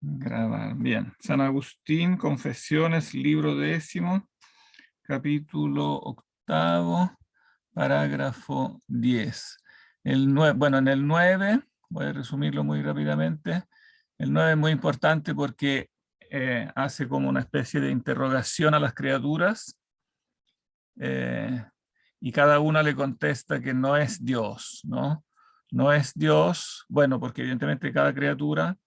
Grabar. Bien. San Agustín, Confesiones, libro 10, capítulo 8, parágrafo 10. Bueno, en el 9, voy a resumirlo muy rápidamente, el 9 es muy importante porque hace como una especie de interrogación a las criaturas y cada una le contesta que no es Dios, ¿no? No es Dios, bueno, porque evidentemente cada criatura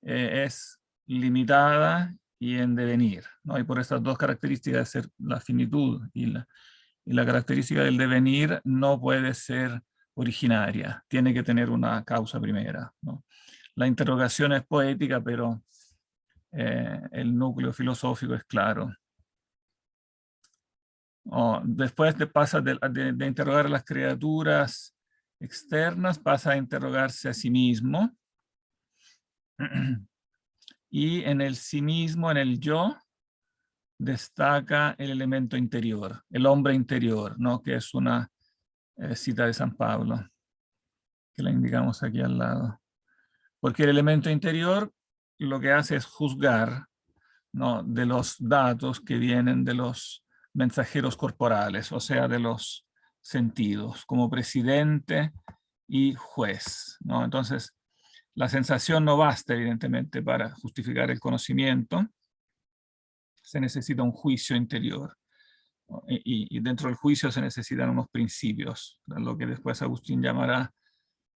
es limitada y en devenir, ¿no? Y por estas dos características de ser la finitud y la característica del devenir no puede ser originaria, tiene que tener una causa primera, ¿no? La interrogación es poética, pero el núcleo filosófico es claro. Después pasa de interrogar a las criaturas externas, pasa a interrogarse a sí mismo. Y en el sí mismo, en el yo, destaca el elemento interior, el hombre interior, ¿no? Que es una cita de San Pablo, que la indicamos aquí al lado. Porque el elemento interior lo que hace es juzgar, ¿no? De los datos que vienen de los mensajeros corporales, o sea, de los sentidos, como presidente y juez, ¿no? Entonces, la sensación no basta, evidentemente, para justificar el conocimiento. Se necesita un juicio interior. Y dentro del juicio se necesitan unos principios, lo que después Agustín llamará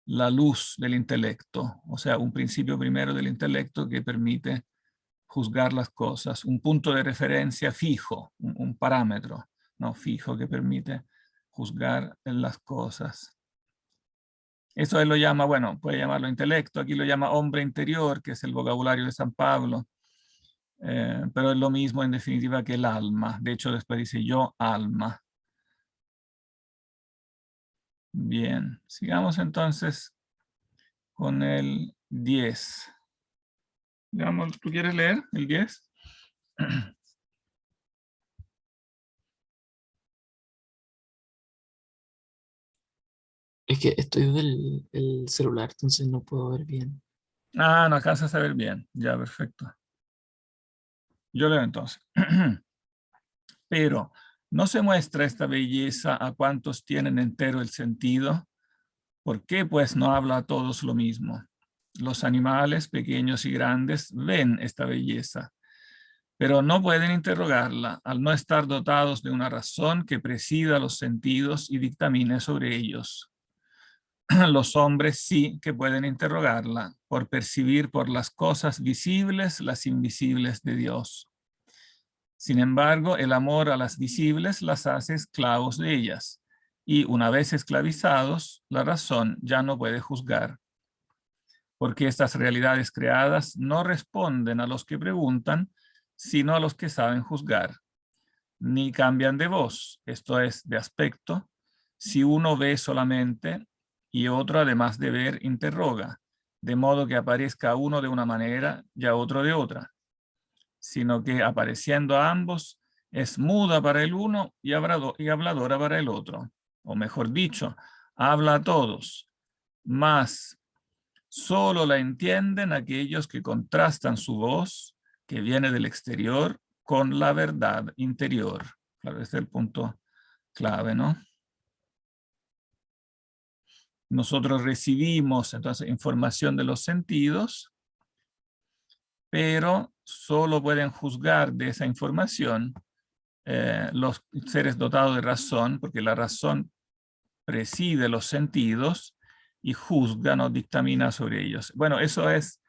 la luz del intelecto, o sea, un principio primero del intelecto que permite juzgar las cosas, un punto de referencia fijo, un parámetro, ¿no? Fijo que permite juzgar las cosas. Eso él lo llama, bueno, puede llamarlo intelecto, aquí lo llama hombre interior, que es el vocabulario de San Pablo, pero es lo mismo en definitiva que el alma. De hecho, después dice yo alma. Bien, sigamos entonces con el 10. Digamos, ¿tú quieres leer el 10? Es que estoy del el celular, entonces no puedo ver bien. Ah, no alcanzas a ver bien. Ya, perfecto. Yo leo entonces. Pero, ¿no se muestra esta belleza a cuantos tienen entero el sentido? ¿Por qué, pues, no habla a todos lo mismo? Los animales, pequeños y grandes, ven esta belleza, pero no pueden interrogarla al no estar dotados de una razón que presida los sentidos y dictamine sobre ellos. Los hombres sí que pueden interrogarla por percibir por las cosas visibles las invisibles de Dios. Sin embargo, el amor a las visibles las hace esclavos de ellas, y una vez esclavizados, la razón ya no puede juzgar, porque estas realidades creadas no responden a los que preguntan, sino a los que saben juzgar, ni cambian de voz, esto es, de aspecto, si uno ve solamente y otro, además de ver, interroga, de modo que aparezca uno de una manera y a otro de otra, sino que apareciendo a ambos, es muda para el uno y habladora para el otro. O mejor dicho, habla a todos, mas solo la entienden aquellos que contrastan su voz, que viene del exterior, con la verdad interior. Claro, este es el punto clave, ¿no? Nosotros recibimos entonces información de los sentidos, pero solo pueden juzgar de esa información los seres dotados de razón, porque la razón preside los sentidos y juzga, no dictamina sobre ellos. Bueno, eso es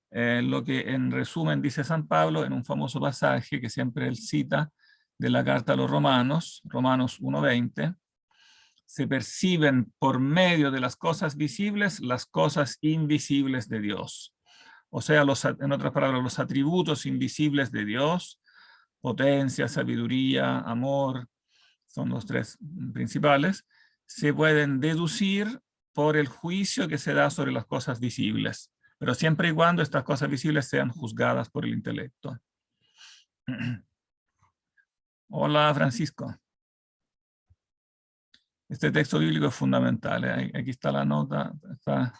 lo que en resumen dice San Pablo en un famoso pasaje que siempre él cita de la carta a los Romanos, Romanos 1:20. Se perciben por medio de las cosas visibles las cosas invisibles de Dios. O sea, en otras palabras, los atributos invisibles de Dios, potencia, sabiduría, amor, son los tres principales, se pueden deducir por el juicio que se da sobre las cosas visibles, pero siempre y cuando estas cosas visibles sean juzgadas por el intelecto. Hola, Francisco. Este texto bíblico es fundamental. Aquí está la nota, está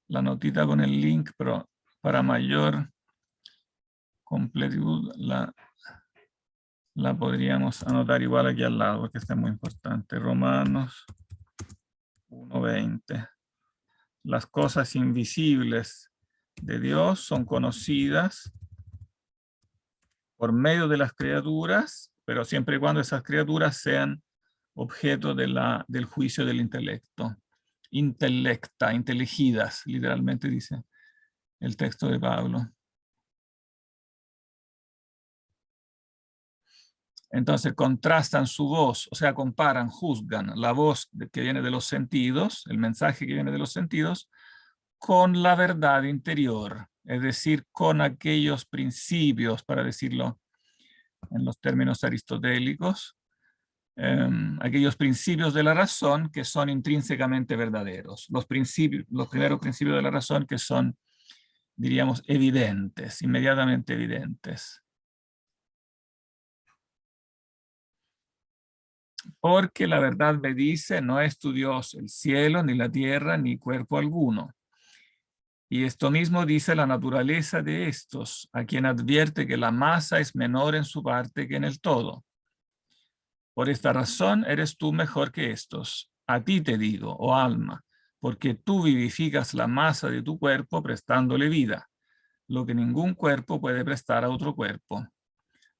la notita con el link, pero para mayor completitud la podríamos anotar igual aquí al lado, porque está muy importante. Romanos 1:20. Las cosas invisibles de Dios son conocidas por medio de las criaturas, pero siempre y cuando esas criaturas sean objeto del juicio del intelecto. Intelecta, inteligidas, literalmente dice el texto de Pablo. Entonces contrastan su voz, o sea, comparan, juzgan la voz que viene de los sentidos, el mensaje que viene de los sentidos, con la verdad interior, es decir, con aquellos principios, para decirlo en los términos aristotélicos, aquellos principios de la razón que son intrínsecamente verdaderos. Los primeros principios de la razón que son, diríamos, evidentes, inmediatamente evidentes. Porque la verdad me dice, no es tu Dios el cielo, ni la tierra, ni cuerpo alguno. Y esto mismo dice la naturaleza de estos, a quien advierte que la masa es menor en su parte que en el todo. Por esta razón eres tú mejor que estos. A ti te digo, oh alma, porque tú vivificas la masa de tu cuerpo prestándole vida, lo que ningún cuerpo puede prestar a otro cuerpo.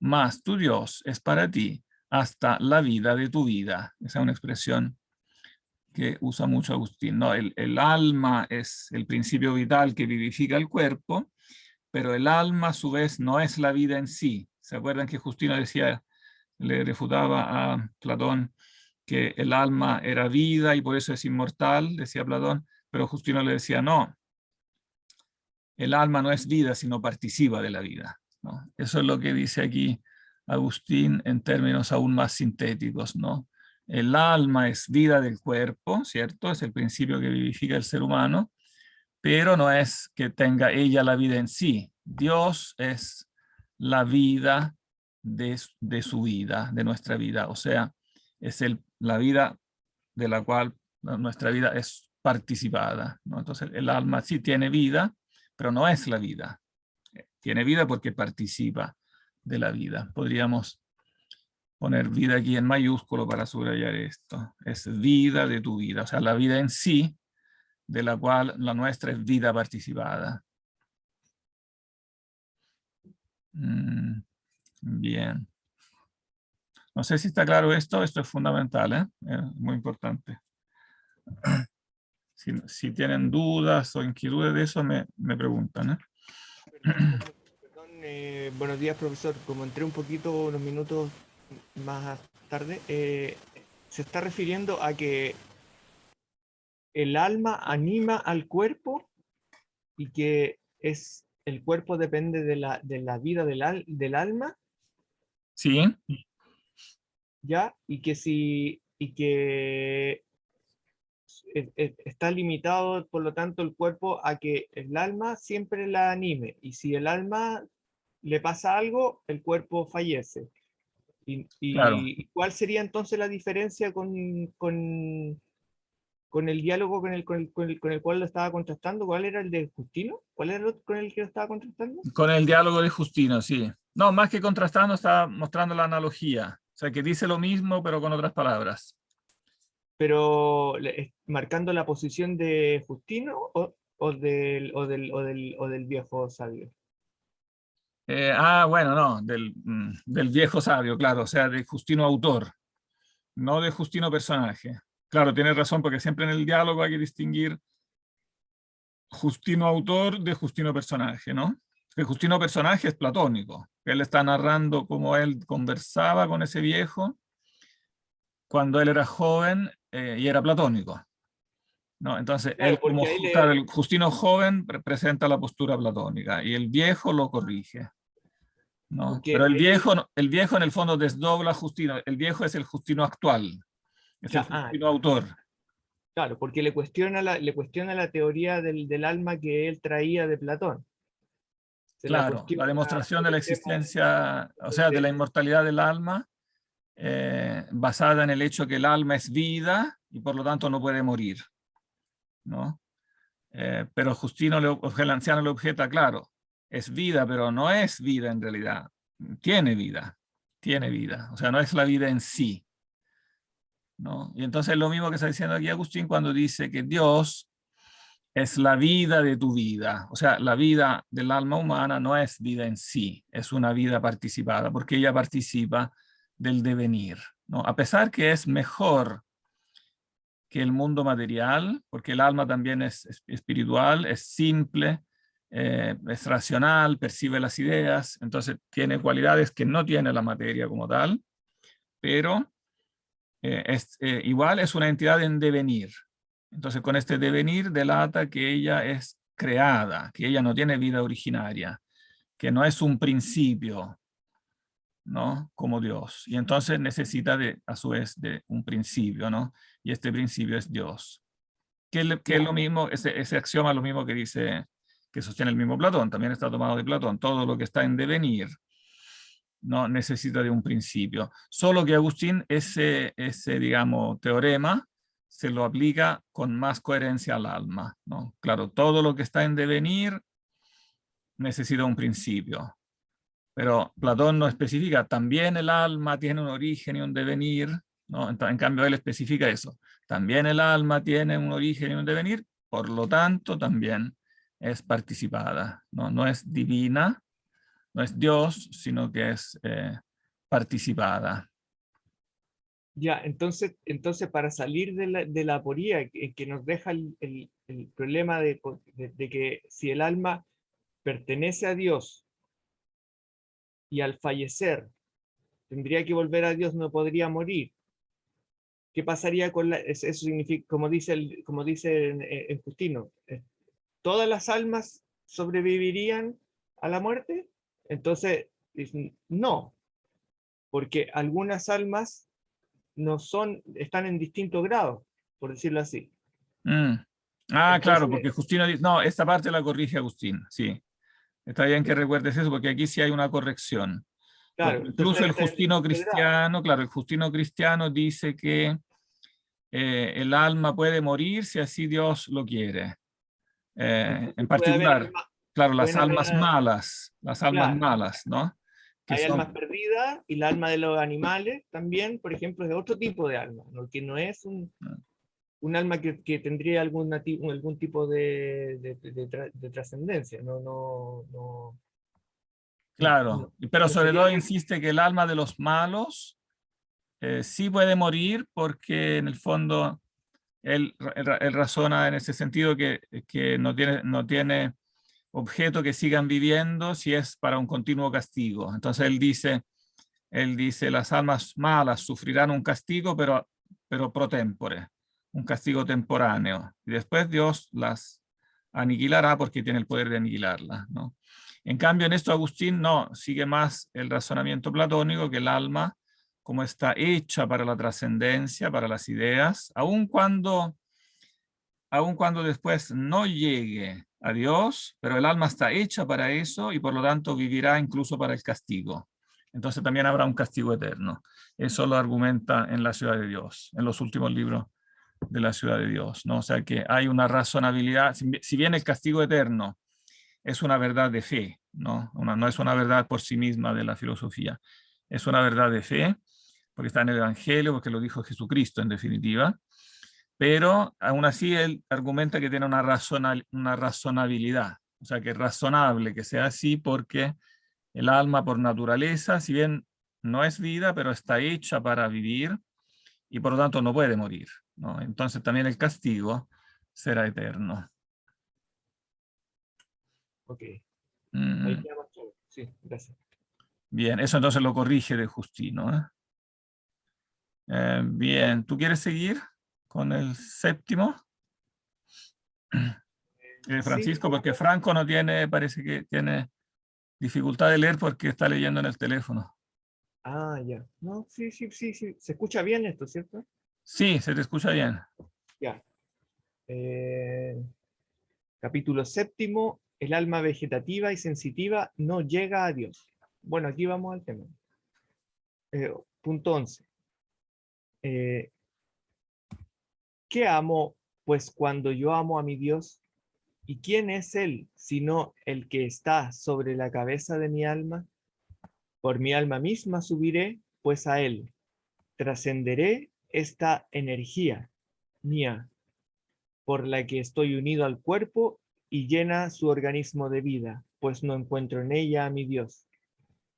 Mas tu Dios es para ti hasta la vida de tu vida. Esa es una expresión que usa mucho Agustín, ¿no? El alma es el principio vital que vivifica el cuerpo, pero el alma a su vez no es la vida en sí. ¿Se acuerdan que Justino decía, le refutaba a Platón que el alma era vida y por eso es inmortal, decía Platón, pero Justino le decía, no, el alma no es vida, sino participa de la vida, ¿no? Eso es lo que dice aquí Agustín en términos aún más sintéticos, ¿no? El alma es vida del cuerpo, ¿cierto? Es el principio que vivifica el ser humano, pero no es que tenga ella la vida en sí. Dios es la vida de su vida, de nuestra vida. O sea, es la vida de la cual nuestra vida es participada, ¿no? Entonces el alma sí tiene vida, pero no es la vida. Tiene vida porque participa de la vida. Podríamos poner vida aquí en mayúsculo para subrayar esto. Es vida de tu vida, o sea, la vida en sí, de la cual la nuestra es vida participada. Bien. No sé si está claro esto es fundamental, ¿eh? Es muy importante. Si tienen dudas o inquietudes de eso, me preguntan, ¿eh? Perdón, buenos días, profesor. Como entré un poquito, unos minutos más tarde, se está refiriendo a que el alma anima al cuerpo y que el cuerpo depende de la vida del alma, Sí, ¿ya? Y que está limitado, por lo tanto, el cuerpo a que el alma siempre la anime. Y si el alma le pasa algo, el cuerpo fallece. claro. ¿Y cuál sería entonces la diferencia con el diálogo con el cual lo estaba contrastando? ¿Cuál era el de Justino? ¿Cuál era el con el que lo estaba contrastando? Con el diálogo de Justino, sí. No, más que contrastando, está mostrando la analogía. O sea, que dice lo mismo, pero con otras palabras. Pero marcando la posición de Justino o del viejo sabio. Bueno, no, del viejo sabio, claro, o sea, de Justino autor, no de Justino personaje. Claro, tienes razón, porque siempre en el diálogo hay que distinguir Justino autor de Justino personaje, ¿no? El Justino personaje es platónico. Él está narrando cómo él conversaba con ese viejo cuando él era joven y era platónico, ¿no? Entonces, Claro, él como porque ahí claro, el Justino joven presenta la postura platónica y el viejo lo corrige, ¿no? porque Pero ahí, el viejo en el fondo desdobla a Justino. El viejo es el Justino actual, es el Justino autor. claro, porque le cuestiona la teoría del alma que él traía de Platón. Se la Claro, la cuestiona demostración por de la el tema existencia, o sea, de la inmortalidad del alma, basada en el hecho que el alma es vida y por lo tanto no puede morir, ¿no? Pero Justino, el anciano le objeta, claro, es vida, pero no es vida en realidad. Tiene vida, o sea, no es la vida en sí, ¿no? Y entonces lo mismo que está diciendo aquí Agustín cuando dice que Dios es la vida de tu vida. O sea, la vida del alma humana no es vida en sí, es una vida participada, porque ella participa del devenir, ¿no? A pesar que es mejor que el mundo material, porque el alma también es espiritual, es simple, es racional, percibe las ideas, entonces tiene cualidades que no tiene la materia como tal, pero igual es una entidad en devenir. Entonces con este devenir delata que ella es creada, que ella no tiene vida originaria, que no es un principio, ¿no? Como Dios. Y entonces necesita a su vez de un principio, ¿no? Y este principio es Dios. Que es lo mismo, ese axioma es lo mismo que dice, que sostiene el mismo Platón, también está tomado de Platón. Todo lo que está en devenir no necesita de un principio. Solo que Agustín ese digamos, teorema se lo aplica con más coherencia al alma, ¿no? Claro, todo lo que está en devenir necesita un principio. Pero Platón no especifica, también el alma tiene un origen y un devenir, ¿no? En cambio, él especifica eso. También el alma tiene un origen y un devenir, por lo tanto, también es participada, ¿no? No es divina, no es Dios, sino que es participada. Ya, entonces para salir de la aporía que nos deja el problema de que si el alma pertenece a Dios y al fallecer tendría que volver a Dios, no podría morir. ¿Qué pasaría con eso significa, como dice en Justino, todas las almas sobrevivirían a la muerte? Entonces, no, porque algunas almas están en distintos grados, por decirlo así. Mm. Ah, claro, Entonces, porque Justino dice, no, esta parte la corrige Agustín, sí. Está bien que recuerdes eso, porque aquí sí hay una corrección. Porque claro, entonces incluso debe el estar en Justino distintos grados. cristiano, claro, el Justino cristiano dice que el alma puede morir si así Dios lo quiere. En Entonces particular, claro, pueden haber, las almas claro, malas, ¿no? Que hay almas son, perdidas y el alma de los animales también, por ejemplo, es de otro tipo de alma, ¿no? Que no es un alma que tendría algún tipo de trascendencia, claro, pero no sobre sería todo algo. insiste que el alma de los malos sí puede morir porque en el fondo él razona en ese sentido que no tiene objeto que sigan viviendo si es para un continuo castigo. Entonces él dice, las almas malas sufrirán un castigo, pero pro tempore, un castigo temporáneo. Y después Dios las aniquilará porque tiene el poder de aniquilarlas, ¿no? En cambio, en esto Agustín no, sigue más el razonamiento platónico, que el alma, como está hecha para la trascendencia, para las ideas, aun cuando después no llegue a Dios, pero el alma está hecha para eso y por lo tanto vivirá incluso para el castigo. Entonces también habrá un castigo eterno. Eso lo argumenta en La Ciudad de Dios, en los últimos libros de La Ciudad de Dios, ¿no? O sea que hay una razonabilidad, si bien el castigo eterno es una verdad de fe, ¿no? No es una verdad por sí misma de la filosofía, es una verdad de fe, porque está en el Evangelio, porque lo dijo Jesucristo en definitiva, pero aún así él argumenta que tiene una razonabilidad, o sea que es razonable que sea así porque el alma por naturaleza, si bien no es vida, pero está hecha para vivir y por lo tanto no puede morir, ¿no? Entonces también el castigo será eterno. Ok, ahí Mm, quedamos todos. Sí, gracias. bien, eso entonces lo corrige de Justino, ¿eh? Bien, ¿tú quieres seguir con el séptimo? Sí, Francisco, porque Franco no tiene, parece que tiene dificultad de leer porque está leyendo en el teléfono. ya. No, sí, sí, sí, sí. Se escucha bien esto, ¿cierto? Sí, se te escucha bien. Ya. Eh, Capítulo séptimo, el alma vegetativa y sensitiva no llega a Dios. Bueno, aquí vamos al tema. Punto 11. ¿Qué amo? Pues cuando yo amo a mi Dios, ¿Y quién es él, sino el que está sobre la cabeza de mi alma? Por mi alma misma subiré, pues a él. Trascenderé esta energía mía, por la que estoy unido al cuerpo y llena su organismo de vida, pues no encuentro en ella a mi Dios.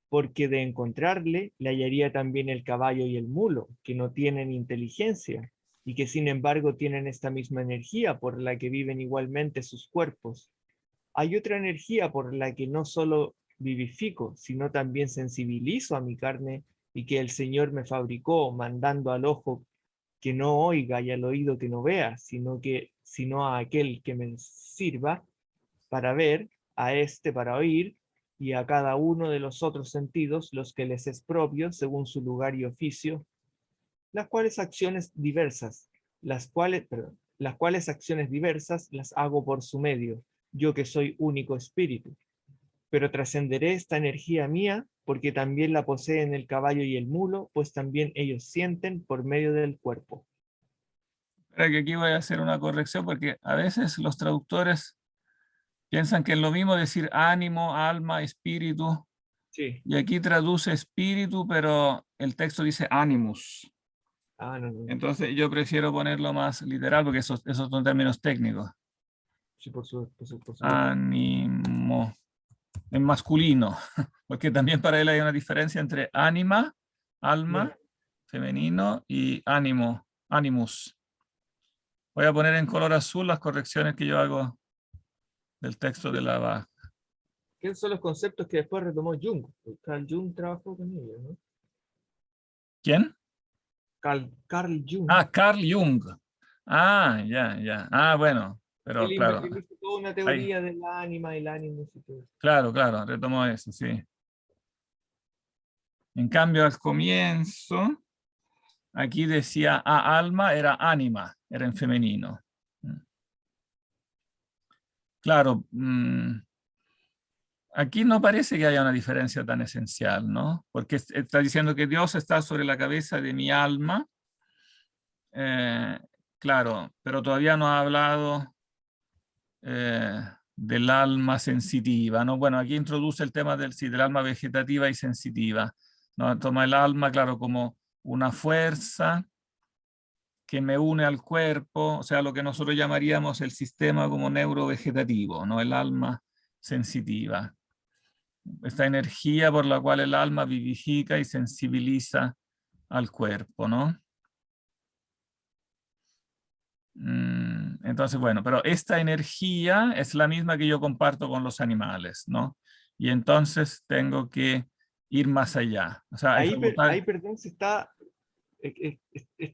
Porque de encontrarle, le hallaría también el caballo y el mulo, que no tienen inteligencia, y que sin embargo tienen esta misma energía por la que viven igualmente sus cuerpos. Hay otra energía por la que no solo vivifico, sino también sensibilizo a mi carne y que el Señor me fabricó, mandando al ojo que no oiga y al oído que no vea, sino a aquel que me sirva para ver, a este para oír, y a cada uno de los otros sentidos los que les es propio según su lugar y oficio, las cuales acciones diversas, las cuales acciones diversas las hago por su medio, yo que soy único espíritu. Pero trascenderé esta energía mía, porque también la poseen el caballo y el mulo, pues también ellos sienten por medio del cuerpo. Espera que aquí voy a hacer una corrección porque a veces los traductores piensan que es lo mismo decir ánimo, alma, espíritu, Sí. y aquí traduce espíritu, pero el texto dice animus. Ah, no, no. Entonces yo prefiero ponerlo más literal porque esos son términos técnicos. Sí, por supuesto. Ánimo, en masculino, porque también para él hay una diferencia entre ánima, alma, Claro. femenino, y ánimo, animus. Voy a poner en color azul las correcciones que yo hago del texto de la Bach. ¿Qué son los conceptos que después retomó Jung? Carl Jung trabajó con ellos, ¿no? ¿Quién? Carl Jung. Ah, Carl Jung. Ah, ya. Ah, bueno, pero claro, Él hizo toda una ahí, teoría del ánima y el ánimo y todo. claro, retomó eso, sí. En cambio, al comienzo, aquí decía alma, era ánima, era en femenino. Claro, aquí no parece que haya una diferencia tan esencial, ¿no? Porque está diciendo que Dios está sobre la cabeza de mi alma. eh, claro, pero todavía no ha hablado del alma sensitiva, ¿no? Bueno, aquí introduce el tema del alma vegetativa y sensitiva, ¿no? Toma el alma, claro, como una fuerza que me une al cuerpo, o sea, lo que nosotros llamaríamos el sistema como neurovegetativo, ¿no? El alma sensitiva. Esta energía por la cual el alma vivifica y sensibiliza al cuerpo, ¿no? Entonces, bueno, pero esta energía es la misma que yo comparto con los animales, ¿no? Y entonces tengo que ir más allá. O sea, es como Ahí, tal. perdón, está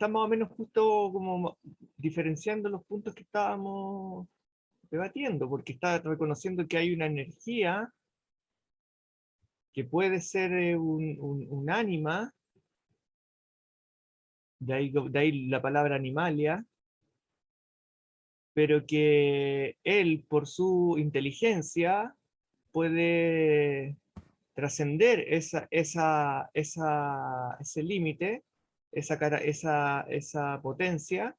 más o menos justo como diferenciando los puntos que estábamos debatiendo, porque está reconociendo que hay una energía que puede ser un ánima, de ahí la palabra animalia, pero que él, por su inteligencia, puede trascender ese límite, esa potencia,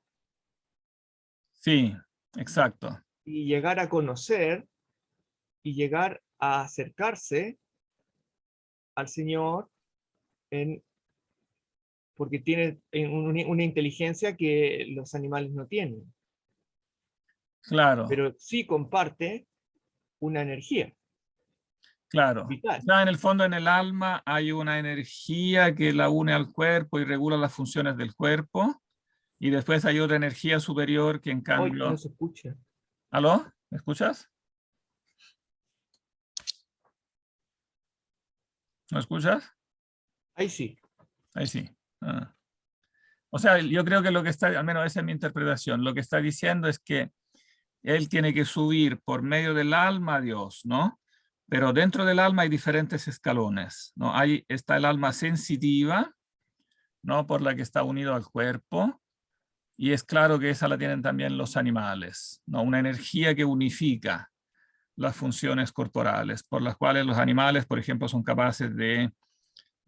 Sí, exacto. y llegar a conocer y llegar a acercarse al Señor porque tiene una inteligencia que los animales no tienen, Claro, pero sí comparte una energía claro. O vital. sea, en el fondo, en el alma hay una energía que la une al cuerpo y regula las funciones del cuerpo. Y después hay otra energía superior que en Hoy no cambio... se escucha. ¿Aló? ¿Me escuchas? ¿No escuchas? Ahí sí. Ahí sí. Ah. O sea, yo creo que lo que está, al menos esa es mi interpretación, lo que está diciendo es que él tiene que subir por medio del alma a Dios, ¿no? Pero dentro del alma hay diferentes escalones, ¿no? Está el alma sensitiva, ¿no? Por la que está unido al cuerpo, y es claro que esa la tienen también los animales, ¿no? Una energía que unifica las funciones corporales, por las cuales los animales, por ejemplo, son capaces de,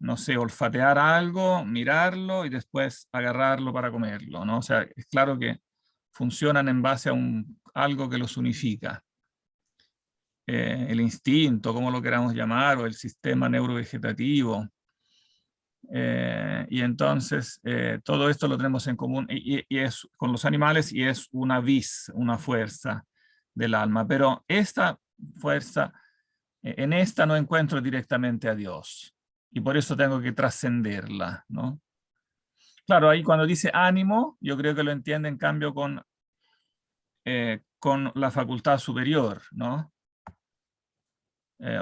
no sé, olfatear algo, mirarlo y después agarrarlo para comerlo, ¿no? O sea, es claro que funcionan en base a algo que los unifica. el instinto, como lo queramos llamar, o el sistema neurovegetativo. Y entonces todo esto lo tenemos en común y es con los animales, y es una vis, una fuerza del alma. Pero esta fuerza, en esta no encuentro directamente a Dios, y por eso tengo que trascenderla, ¿no? Claro, ahí cuando dice ánimo, yo creo que lo entiende en cambio con la facultad superior, ¿no?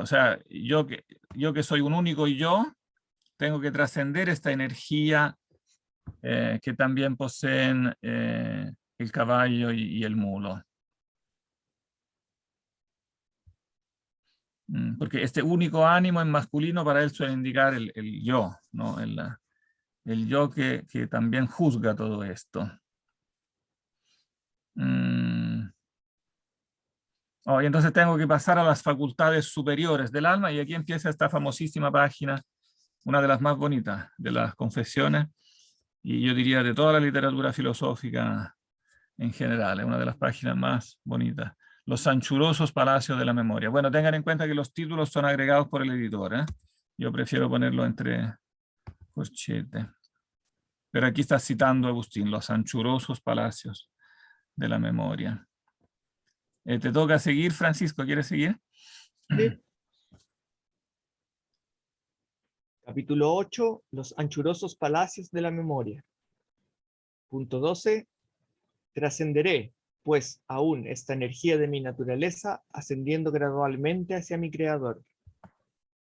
O sea, yo que soy un único yo, tengo que trascender esta energía que también poseen el caballo y el mulo. Porque este único ánimo en masculino para él suele indicar el yo, ¿no? El yo que también juzga todo esto. Y entonces tengo que pasar a las facultades superiores del alma, y aquí empieza esta famosísima página, una de las más bonitas de las confesiones, y yo diría de toda la literatura filosófica en general, es una de las páginas más bonitas. Los anchurosos palacios de la memoria. Bueno, tengan en cuenta que los títulos son agregados por el editor, ¿eh? Yo prefiero ponerlo entre corchetes. Pero aquí está citando Agustín, los anchurosos palacios de la memoria. Te toca seguir, Francisco, ¿quieres seguir? Sí. Capítulo 8, los anchurosos palacios de la memoria. Punto 12, trascenderé, pues, aún esta energía de mi naturaleza, ascendiendo gradualmente hacia mi creador.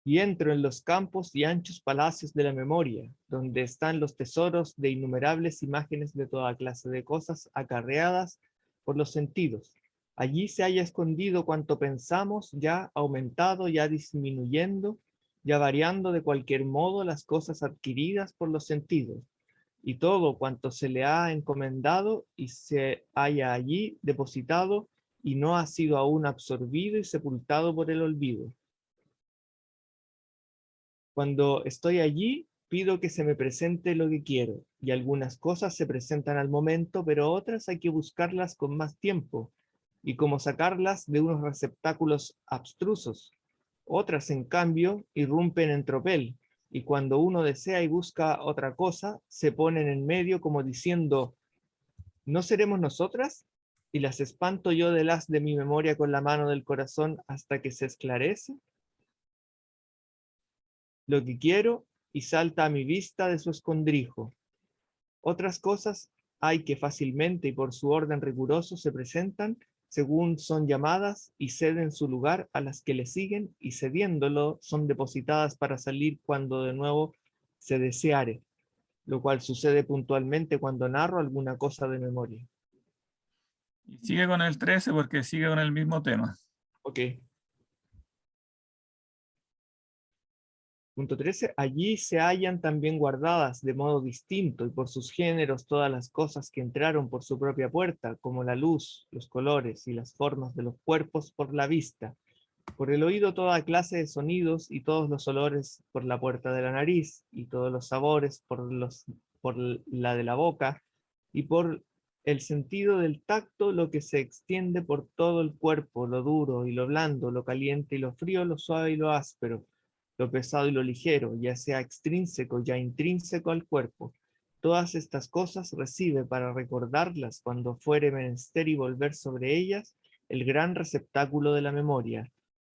Y entro en los campos y anchos palacios de la memoria, donde están los tesoros de innumerables imágenes de toda clase de cosas acarreadas por los sentidos. Allí se haya escondido cuanto pensamos, ya aumentado, ya disminuyendo, ya variando de cualquier modo las cosas adquiridas por los sentidos, y todo cuanto se le ha encomendado y se haya allí depositado y no ha sido aún absorbido y sepultado por el olvido. Cuando estoy allí, pido que se me presente lo que quiero, y algunas cosas se presentan al momento, pero otras hay que buscarlas con más tiempo, y como sacarlas de unos receptáculos abstrusos. Otras, en cambio, irrumpen en tropel, y cuando uno desea y busca otra cosa, se ponen en medio como diciendo, ¿no seremos nosotras? Y las espanto yo de las de mi memoria con la mano del corazón hasta que se esclarece lo que quiero y salta a mi vista de su escondrijo. Otras cosas hay que fácilmente y por su orden riguroso se presentan según son llamadas y ceden su lugar a las que le siguen, y cediéndolo son depositadas para salir cuando de nuevo se deseare, lo cual sucede puntualmente cuando narro alguna cosa de memoria. Y sigue con el 13 porque sigue con el mismo tema. Ok. Punto 13. Allí se hallan también guardadas de modo distinto y por sus géneros todas las cosas que entraron por su propia puerta, como la luz, los colores y las formas de los cuerpos por la vista, por el oído toda clase de sonidos y todos los olores por la puerta de la nariz, y todos los sabores por la de la boca, y por el sentido del tacto lo que se extiende por todo el cuerpo, lo duro y lo blando, lo caliente y lo frío, lo suave y lo áspero, lo pesado y lo ligero, ya sea extrínseco ya intrínseco al cuerpo. Todas estas cosas recibe para recordarlas cuando fuere menester y volver sobre ellas el gran receptáculo de la memoria,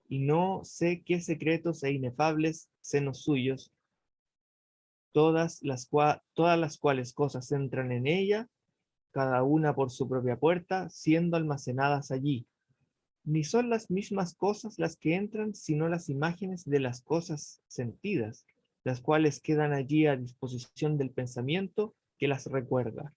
y no sé qué secretos e inefables senos suyos, todas las cuales cosas entran en ella, cada una por su propia puerta, siendo almacenadas allí. Ni son las mismas cosas las que entran, sino las imágenes de las cosas sentidas, las cuales quedan allí a disposición del pensamiento que las recuerda.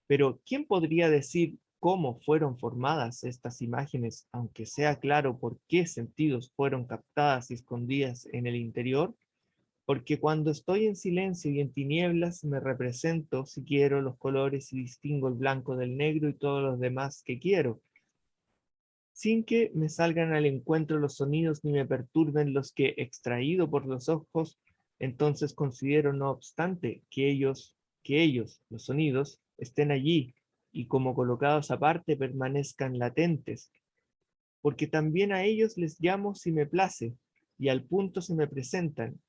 Pero ¿quién podría decir cómo fueron formadas estas imágenes, aunque sea claro por qué sentidos fueron captadas y escondidas en el interior? Porque cuando estoy en silencio y en tinieblas me represento, si quiero, los colores y distingo el blanco del negro y todos los demás que quiero, sin que me salgan al encuentro los sonidos ni me perturben los que, extraído por los ojos, entonces considero, no obstante, que ellos, los sonidos, estén allí y como colocados aparte permanezcan latentes. porque también a ellos les llamo si me place, y al punto se me presentan,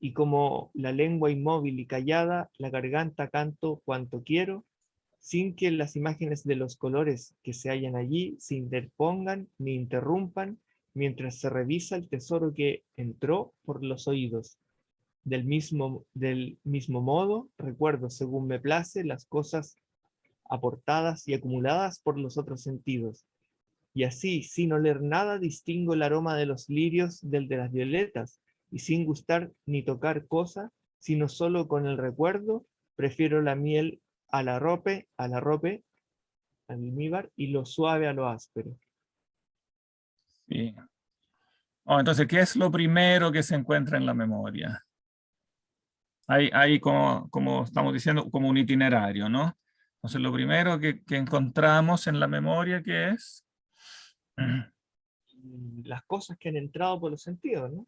y como la lengua inmóvil y callada, la garganta canto cuanto quiero, sin que las imágenes de los colores que se hallan allí se interpongan ni interrumpan, mientras se revisa el tesoro que entró por los oídos. Del mismo modo, recuerdo según me place las cosas aportadas y acumuladas por los otros sentidos. Y así, sin oler nada, distingo el aroma de los lirios del de las violetas, y sin gustar ni tocar cosa, sino solo con el recuerdo, prefiero la miel al arrope, al almíbar, y lo suave a lo áspero. Sí. Oh, entonces, ¿qué es lo primero que se encuentra en la memoria? Hay como estamos diciendo, como un itinerario, ¿no? Entonces, lo primero que encontramos en la memoria, ¿qué es? Las cosas que han entrado por los sentidos, ¿no?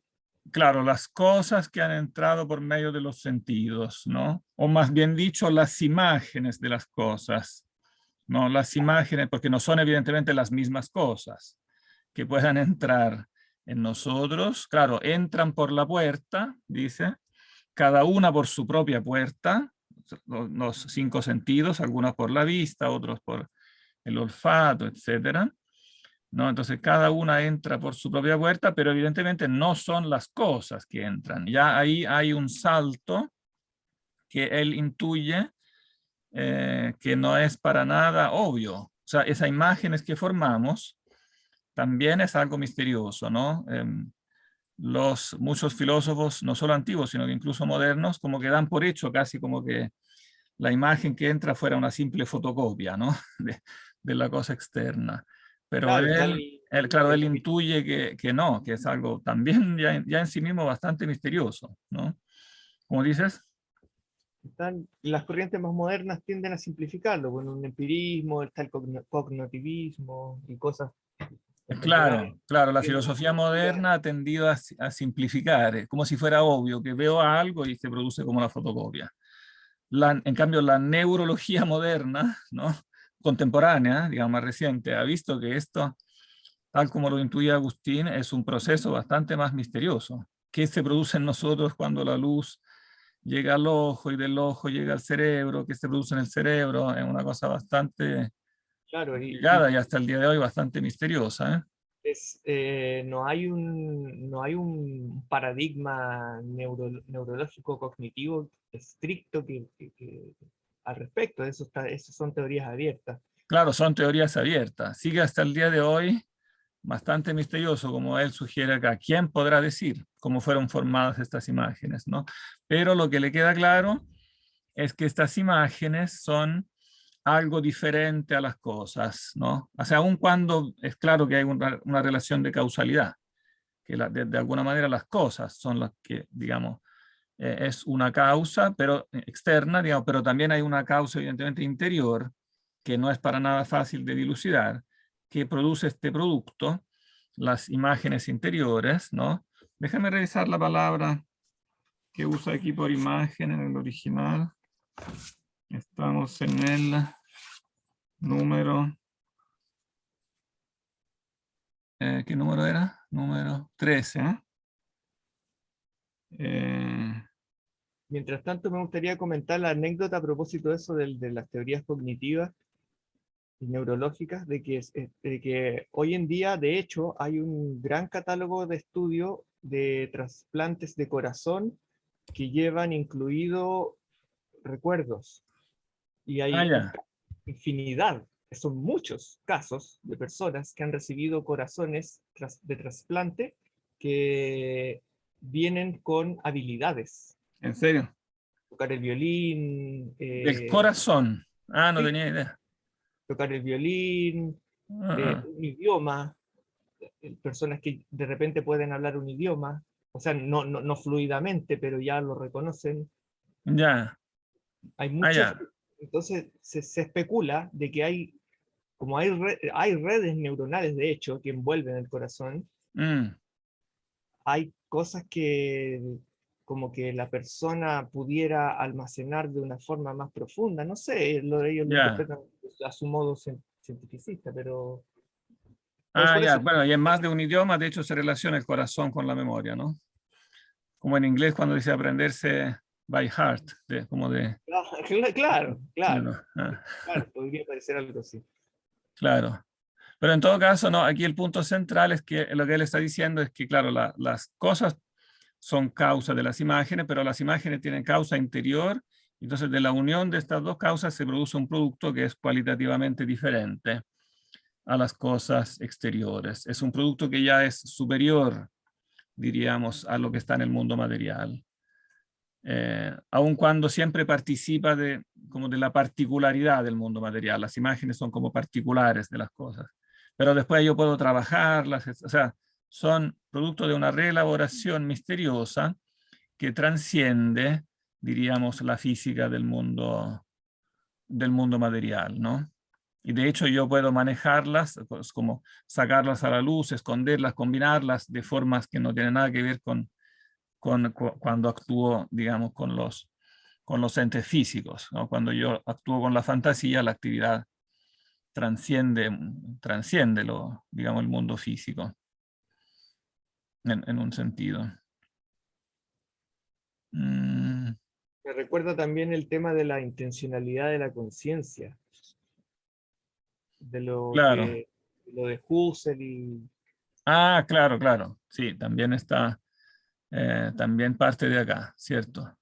Claro, las cosas que han entrado por medio de los sentidos, ¿no? O más bien dicho, las imágenes de las cosas, ¿no? Las imágenes, porque no son evidentemente las mismas cosas que puedan entrar en nosotros. Claro, entran por la puerta, dice, cada una por su propia puerta, los 5 sentidos, algunas por la vista, otros por el olfato, etcétera, ¿no? Entonces cada una entra por su propia puerta, pero evidentemente no son las cosas que entran. Ya ahí hay un salto que él intuye que no es para nada obvio. O sea, esas imágenes que formamos también es algo misterioso, ¿no? Muchos filósofos, no solo antiguos, sino que incluso modernos, como que dan por hecho casi como que la imagen que entra fuera una simple fotocopia, ¿no? de la cosa externa. Pero Claro, claro, él intuye que no, que es algo también ya en sí mismo bastante misterioso, ¿no? ¿Cómo dices? las corrientes más modernas tienden a simplificarlo, bueno, un empirismo, está el cognitivismo y cosas contemporáneas. Claro, la Tienden filosofía moderna ha tendido a simplificar, como si fuera obvio, que veo algo y se produce como una fotocopia. En cambio, la neurología moderna, ¿no? Contemporánea, digamos más reciente, ha visto que esto, tal como lo intuye Agustín, es un proceso bastante más misterioso. ¿Qué se produce en nosotros cuando la luz llega al ojo y del ojo llega al cerebro? ¿Qué se produce en el cerebro? Es una cosa bastante Claro, complicada y hasta el día de hoy bastante misteriosa, ¿eh? no hay un paradigma neurológico cognitivo estricto al respecto, eso son teorías abiertas. Claro, son teorías abiertas. Sigue hasta el día de hoy bastante misterioso, como él sugiere acá. ¿Quién podrá decir cómo fueron formadas estas imágenes, no? Pero lo que le queda claro es que estas imágenes son algo diferente a las cosas, ¿no? O sea, aun cuando es claro que hay una relación de causalidad, que de alguna manera las cosas son las que, digamos, es una causa, pero externa, digamos, pero también hay una causa evidentemente interior, que no es para nada fácil de dilucidar, que produce este producto, las imágenes interiores, ¿no? Déjame revisar la palabra que usa aquí por imagen en el original. Estamos en el número... ¿qué número era? Número 13. Mientras tanto, me gustaría comentar la anécdota a propósito de eso, de las teorías cognitivas y neurológicas, de que hoy en día, de hecho, hay un gran catálogo de estudio de trasplantes de corazón que llevan incluido recuerdos. Y hay Ya. infinidad, son muchos casos de personas que han recibido corazones de trasplante que vienen con habilidades. ¿En serio? Tocar el violín, Del corazón. Ah, no sí, tenía idea. tocar el violín, Ah, un idioma, personas que de repente pueden hablar un idioma, o sea, no fluidamente, pero ya lo reconocen. ya. Hay Ah, muchos, ya. entonces se especula de que como hay redes neuronales, de hecho, que envuelven el corazón, Mm, hay cosas que como que la persona pudiera almacenar de una forma más profunda. No sé, ellos lo ya. interpretan a su modo cientificista, pero Ah, por ya, eso. bueno, y en más de un idioma, de hecho, se relaciona el corazón con la memoria, ¿no? Como en inglés cuando dice aprenderse by heart, como de... Claro, claro, Ah, claro, podría parecer algo así. claro. Pero en todo caso, no, aquí el punto central es que lo que él está diciendo es que, claro, las cosas son causa de las imágenes, pero las imágenes tienen causa interior, entonces de la unión de estas dos causas se produce un producto que es cualitativamente diferente a las cosas exteriores. Es un producto que ya es superior, diríamos, a lo que está en el mundo material. Aun cuando siempre participa como de la particularidad del mundo material. Las imágenes son como particulares de las cosas. Pero después yo puedo trabajarlas, o sea, son producto de una reelaboración misteriosa que transciende, diríamos, la física del mundo material, ¿no? Y de hecho yo puedo manejarlas, pues, como sacarlas a la luz, esconderlas, combinarlas de formas que no tienen nada que ver cuando actúo, digamos, con los entes físicos, ¿no? Cuando yo actúo con la fantasía, la actividad transciende digamos, el mundo físico, en un sentido. Mm, Me recuerda también el tema de la intencionalidad de la conciencia, claro. de lo de Husserl y Ah, claro, claro. Sí, también está, también parte de acá, ¿cierto?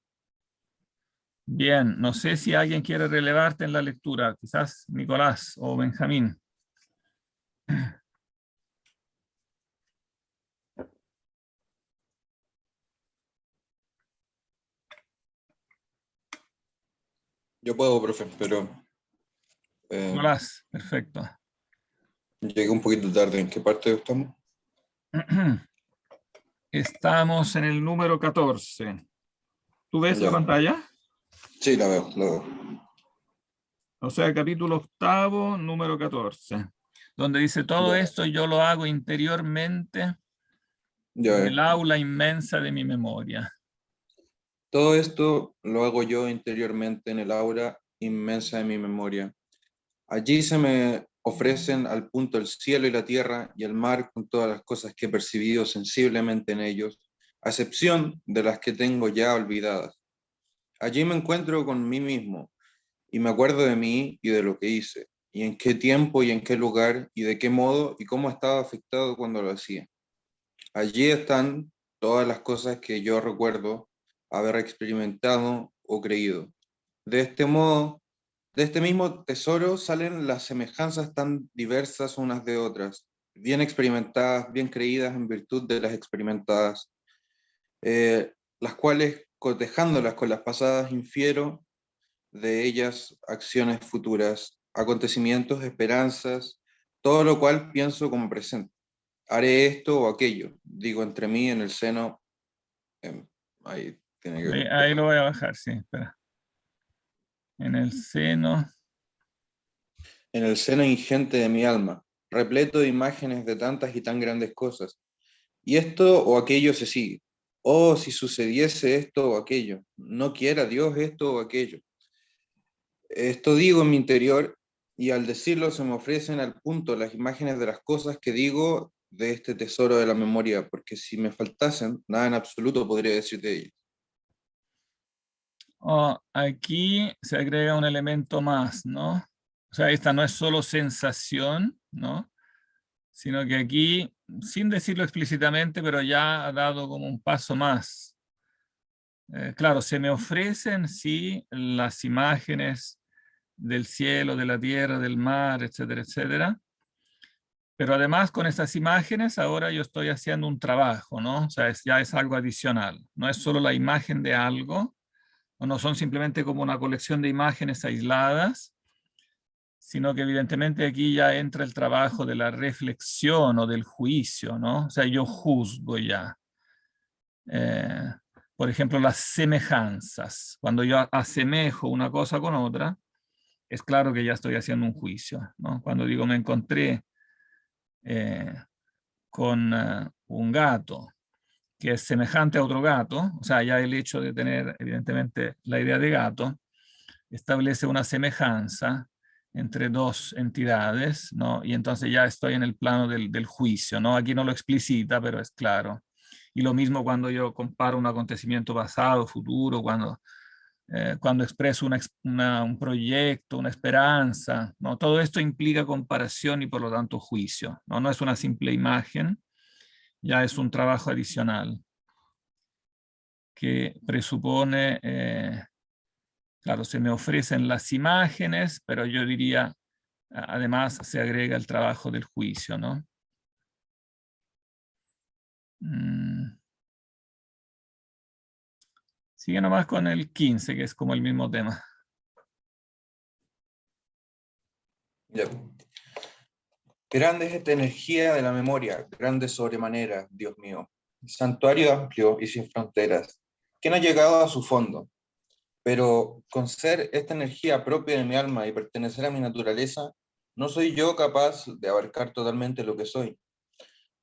Bien, no sé si alguien quiere relevarte en la lectura, quizás Nicolás o Benjamín. Yo puedo, profe, pero Nicolás, perfecto. llegué un poquito tarde. ¿En qué parte estamos? Estamos en el número 14. ¿Tú ves la Ya, pantalla? sí, la veo, la veo. O sea, el capítulo 8, número 14, donde dice, todo Ya, esto yo lo hago interiormente ya, en el aula inmensa de mi memoria. Todo esto lo hago yo interiormente en el aura inmensa de mi memoria. Allí se me ofrecen al punto el cielo y la tierra y el mar con todas las cosas que he percibido sensiblemente en ellos, a excepción de las que tengo ya olvidadas. Allí me encuentro con mí mismo y me acuerdo de mí y de lo que hice, y en qué tiempo y en qué lugar y de qué modo y cómo estaba afectado cuando lo hacía. Allí están todas las cosas que yo recuerdo haber experimentado o creído. De este modo, de este mismo tesoro salen las semejanzas tan diversas unas de otras, bien experimentadas, bien creídas en virtud de las experimentadas, las cuales, cotejándolas con las pasadas, infiero de ellas acciones futuras, acontecimientos, esperanzas, todo lo cual pienso como presente. Haré esto o aquello, digo entre mí en el seno, ahí tiene que ver un Ahí poco. lo voy a bajar, sí, espera. En el seno. En el seno ingente de mi alma, repleto de imágenes de tantas y tan grandes cosas. Y esto o aquello se sigue. Oh, si sucediese esto o aquello. No quiera Dios esto o aquello. Esto digo en mi interior y al decirlo se me ofrecen al punto las imágenes de las cosas que digo de este tesoro de la memoria, porque si me faltasen, nada en absoluto podría decir de ellos. Oh, aquí se agrega un elemento más, ¿no? O sea, esta no es solo sensación, ¿no? Sino que aquí, sin decirlo explícitamente, pero ya ha dado como un paso más. Claro, se me ofrecen, sí, las imágenes del cielo, de la tierra, del mar, etcétera, etcétera. Pero además con estas imágenes ahora yo estoy haciendo un trabajo, ¿no? O sea, ya es algo adicional. No es solo la imagen de algo, o no son simplemente como una colección de imágenes aisladas, sino que evidentemente aquí ya entra el trabajo de la reflexión o del juicio, ¿no? O sea, yo juzgo ya. Eh, por ejemplo, las semejanzas. Cuando yo asemejo una cosa con otra, es claro que ya estoy haciendo un juicio, ¿no? Cuando digo me encontré eh, con un gato que es semejante a otro gato, o sea, ya el hecho de tener evidentemente la idea de gato, establece una semejanza, entre dos entidades, ¿no? Y entonces ya estoy en el plano del juicio, ¿no? Aquí no lo explicita, pero es claro. Y lo mismo cuando yo comparo un acontecimiento pasado, futuro, cuando expreso un proyecto, una esperanza, ¿no? Todo esto implica comparación y por lo tanto juicio, ¿no? No es una simple imagen, ya es un trabajo adicional que presupone, claro, se me ofrecen las imágenes, pero yo diría, además se agrega el trabajo del juicio, ¿no? Sigue nomás con el 15, que es como el mismo tema. Ya. Grande es esta energía de la memoria, grande sobremanera, Dios mío. Santuario amplio y sin fronteras, que no ha llegado a su fondo. Pero con ser esta energía propia de mi alma y pertenecer a mi naturaleza, no soy yo capaz de abarcar totalmente lo que soy.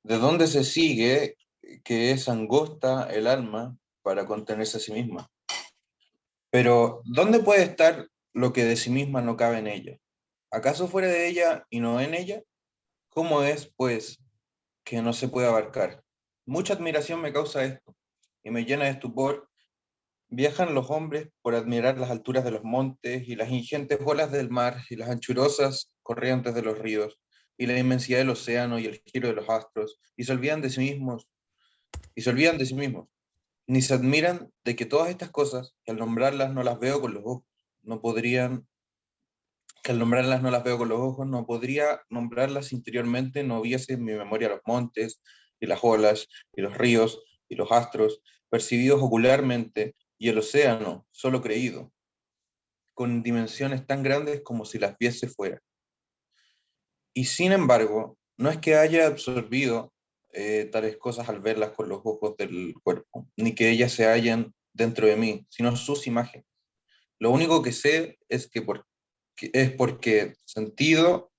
¿De dónde se sigue que es angosta el alma para contenerse a sí misma? Pero, ¿dónde puede estar lo que de sí misma no cabe en ella? ¿Acaso fuera de ella y no en ella? ¿Cómo es, pues, que no se puede abarcar? Mucha admiración me causa esto, y me llena de estupor. Viajan los hombres por admirar las alturas de los montes, y las ingentes olas del mar, y las anchurosas corrientes de los ríos, y la inmensidad del océano, y el giro de los astros, y se olvidan de sí mismos, ni se admiran de que todas estas cosas, que al nombrarlas no las veo con los ojos, no podrían, que al nombrarlas no las veo con los ojos, no podría nombrarlas interiormente, no viese en mi memoria los montes, y las olas, y los ríos, y los astros, percibidos ocularmente, y el océano, solo creído, con dimensiones tan grandes como si las viese fuera. Y sin embargo, no es que haya absorbido tales cosas al verlas con los ojos del cuerpo, ni que ellas se hallen dentro de mí, sino sus imágenes. Lo único que sé es que es porque sentido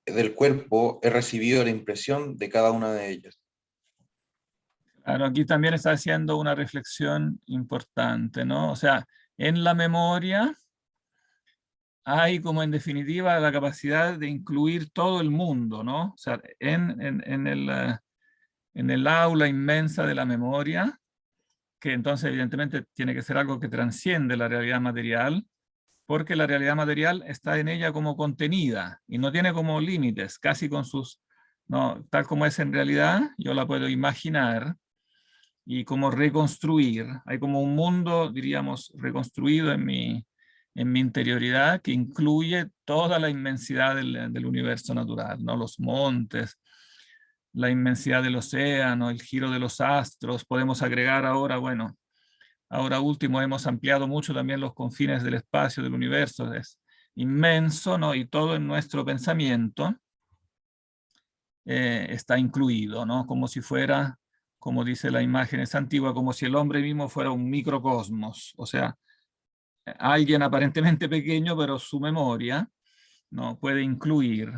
del cuerpo he recibido la impresión de cada una de ellas. Claro, aquí también está haciendo una reflexión importante, ¿no? O sea, en la memoria hay como en definitiva la capacidad de incluir todo el mundo, ¿no? O sea, en el aula inmensa de la memoria, que entonces evidentemente tiene que ser algo que transciende la realidad material, porque la realidad material está en ella como contenida y no tiene como límites, casi con sus, no, tal como es en realidad, yo la puedo imaginar y como reconstruir. Hay como un mundo, diríamos, reconstruido en mi interioridad que incluye toda la inmensidad del universo natural, ¿no? Los montes, la inmensidad del océano, el giro de los astros. Podemos agregar ahora, bueno, ahora último hemos ampliado mucho también los confines del espacio, del universo. Es inmenso, ¿no? Y todo en nuestro pensamiento está incluido, ¿no? Como si fuera, como dice la imagen es antigua, como si el hombre mismo fuera un microcosmos. O sea, alguien aparentemente pequeño, pero su memoria, ¿no? Puede incluir,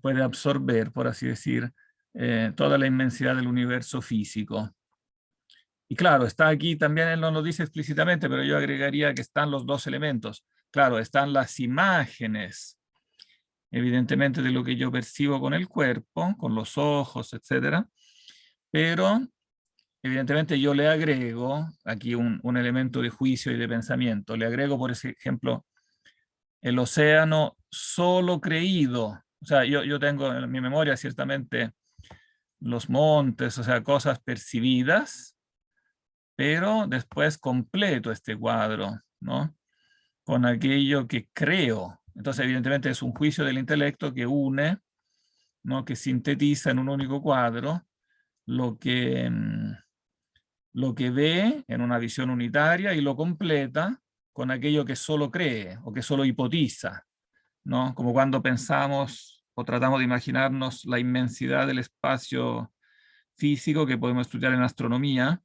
puede absorber, por así decir, toda la inmensidad del universo físico. Y claro, está aquí también, él no lo dice explícitamente, pero yo agregaría que están los dos elementos. Claro, están las imágenes, evidentemente, de lo que yo percibo con el cuerpo, con los ojos, etcétera, pero evidentemente yo le agrego aquí un elemento de juicio y de pensamiento. Le agrego, por ejemplo, el océano solo creído. O sea, yo tengo en mi memoria ciertamente los montes, o sea, cosas percibidas, pero después completo este cuadro, ¿no? Con aquello que creo. Entonces, evidentemente es un juicio del intelecto que une, ¿no? Que sintetiza en un único cuadro lo que ve en una visión unitaria y lo completa con aquello que solo cree o que solo hipotiza, ¿no? Como cuando pensamos o tratamos de imaginarnos la inmensidad del espacio físico que podemos estudiar en astronomía,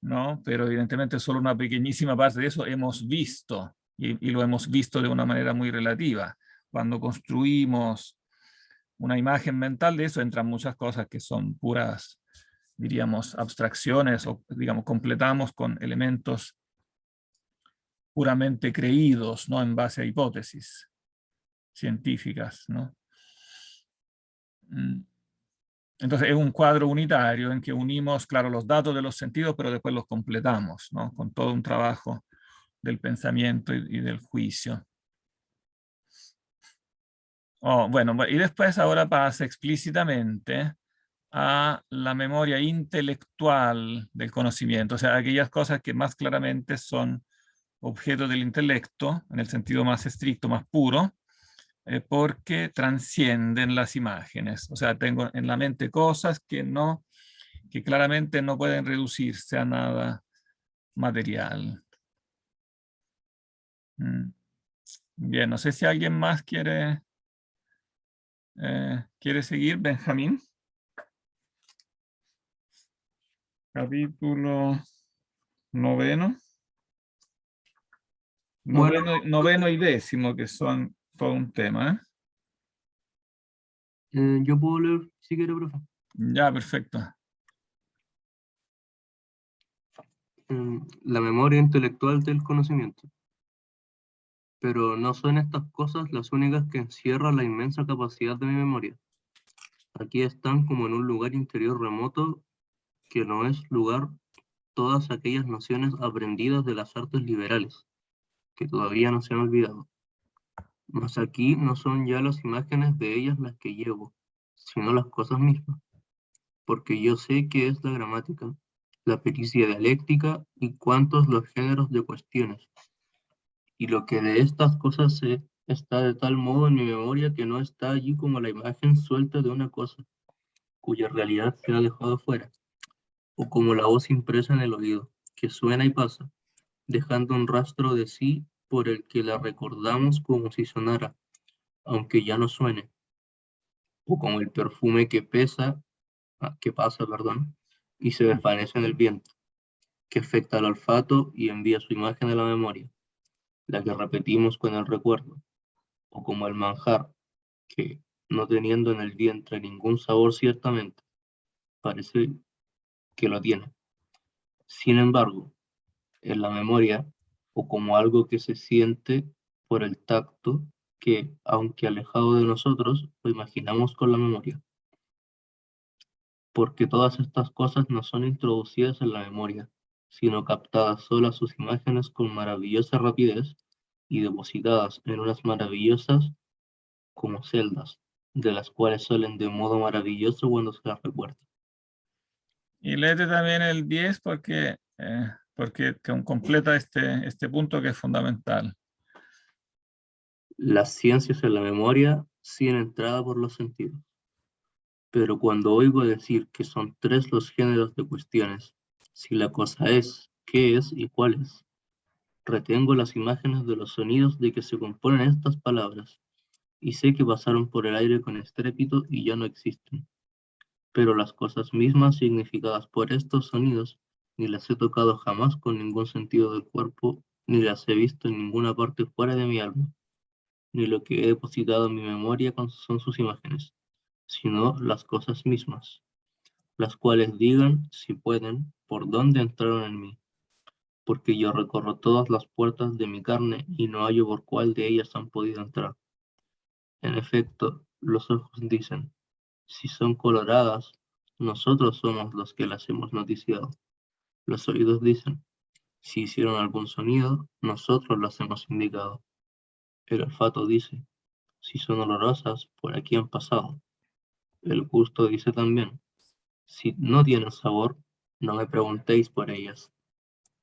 ¿no? Pero evidentemente solo una pequeñísima parte de eso hemos visto y lo hemos visto de una manera muy relativa. Cuando construimos una imagen mental de eso entran muchas cosas que son puras, diríamos, abstracciones o, digamos, completamos con elementos puramente creídos, ¿no? En base a hipótesis. científicas, ¿no? Entonces es un cuadro unitario en que unimos, claro, los datos de los sentidos, pero después los completamos, ¿no? Con todo un trabajo del pensamiento y del juicio. Bueno, y después ahora pasa explícitamente a la memoria intelectual del conocimiento, o sea, aquellas cosas que más claramente son objeto del intelecto, en el sentido más estricto, más puro, porque transcienden las imágenes. O sea, tengo en la mente cosas que claramente no pueden reducirse a nada material. Bien, no sé si alguien más quiere seguir. Benjamín. Capítulo 9. Bueno, Noveno y 10, que son todo un tema. yo puedo leer si quiere, profe. Ya, perfecto. La memoria intelectual del conocimiento. Pero no son estas cosas las únicas que encierran la inmensa capacidad de mi memoria. Aquí están como en un lugar interior remoto que no es lugar todas aquellas nociones aprendidas de las artes liberales, que todavía no se han olvidado. Mas aquí no son ya las imágenes de ellas las que llevo, sino las cosas mismas, porque yo sé qué es la gramática, la pericia dialéctica y cuántos los géneros de cuestiones, y lo que de estas cosas sé está de tal modo en mi memoria que no está allí como la imagen suelta de una cosa, cuya realidad se ha dejado fuera, o como la voz impresa en el oído, que suena y pasa, dejando un rastro de sí por el que la recordamos como si sonara, aunque ya no suene, o como el perfume que pasa, perdón, y se desvanece en el viento, que afecta al olfato y envía su imagen a la memoria, la que repetimos con el recuerdo, o como el manjar, que, no teniendo en el vientre ningún sabor ciertamente, parece que lo tiene. Sin embargo, en la memoria, o como algo que se siente por el tacto, que, aunque alejado de nosotros, lo imaginamos con la memoria. Porque todas estas cosas no son introducidas en la memoria, sino captadas solas sus imágenes con maravillosa rapidez y depositadas en unas maravillosas como celdas, de las cuales salen de modo maravilloso cuando se las recuerda. Y léete también el 10 porque completa este punto que es fundamental. Las ciencias en la memoria siguen entrada por los sentidos. Pero cuando oigo decir que son tres los géneros de cuestiones, si la cosa es, qué es y cuál es, retengo las imágenes de los sonidos de que se componen estas palabras, y sé que pasaron por el aire con estrépito y ya no existen. Pero las cosas mismas significadas por estos sonidos, ni las he tocado jamás con ningún sentido del cuerpo, ni las he visto en ninguna parte fuera de mi alma, ni lo que he depositado en mi memoria son sus imágenes, sino las cosas mismas, las cuales digan, si pueden, por dónde entraron en mí, porque yo recorro todas las puertas de mi carne y no hallo por cuál de ellas han podido entrar. En efecto, los ojos dicen, si son coloradas, nosotros somos los que las hemos noticiado. Los oídos dicen, si hicieron algún sonido, nosotros las hemos indicado. El olfato dice, si son olorosas, por aquí han pasado. El gusto dice también, si no tienen sabor, no me preguntéis por ellas.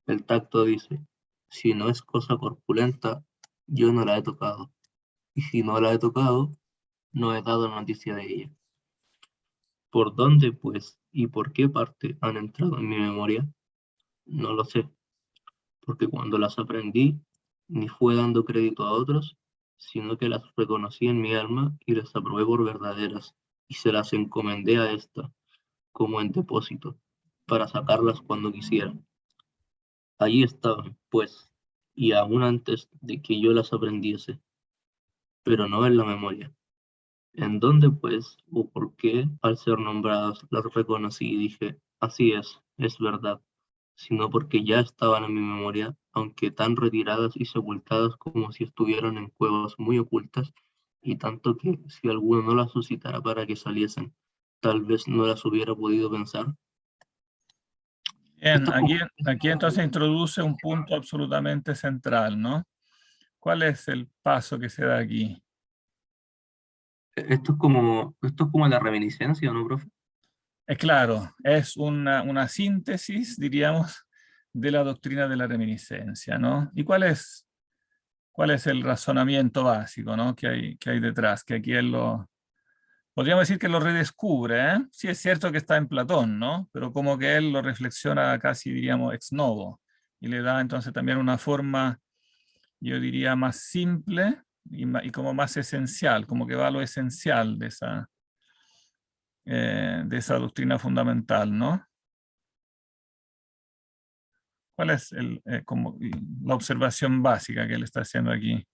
El tacto dice, si no es cosa corpulenta, yo no la he tocado. Y si no la he tocado, no he dado noticia de ella. ¿Por dónde, pues, y por qué parte han entrado en mi memoria? No lo sé, porque cuando las aprendí, ni fue dando crédito a otros, sino que las reconocí en mi alma y las aprobé por verdaderas, y se las encomendé a esta, como en depósito, para sacarlas cuando quisiera. Allí estaban, pues, y aún antes de que yo las aprendiese, pero no en la memoria. ¿En dónde, pues, o por qué, al ser nombradas, las reconocí y dije, así es verdad, sino porque ya estaban en mi memoria, aunque tan retiradas y sepultadas como si estuvieran en cuevas muy ocultas y tanto que si alguno no las suscitara para que saliesen, tal vez no las hubiera podido pensar. Bien, Esto es aquí, como- aquí entonces introduce un punto absolutamente central, ¿no? ¿Cuál es el paso que se da aquí? Esto es como la reminiscencia, ¿no, profe? Claro, es una síntesis, diríamos, de la doctrina de la reminiscencia, ¿no? ¿Y cuál es el razonamiento básico, ¿no? Que hay detrás? Que aquí él podríamos decir que lo redescubre, ¿eh? Sí es cierto que está en Platón, ¿no? Pero como que él lo reflexiona casi, diríamos, ex novo, y le da entonces también una forma, yo diría, más simple y como más esencial, como que va a lo esencial de esa doctrina fundamental, ¿no? ¿Cuál es como la observación básica que él está haciendo aquí?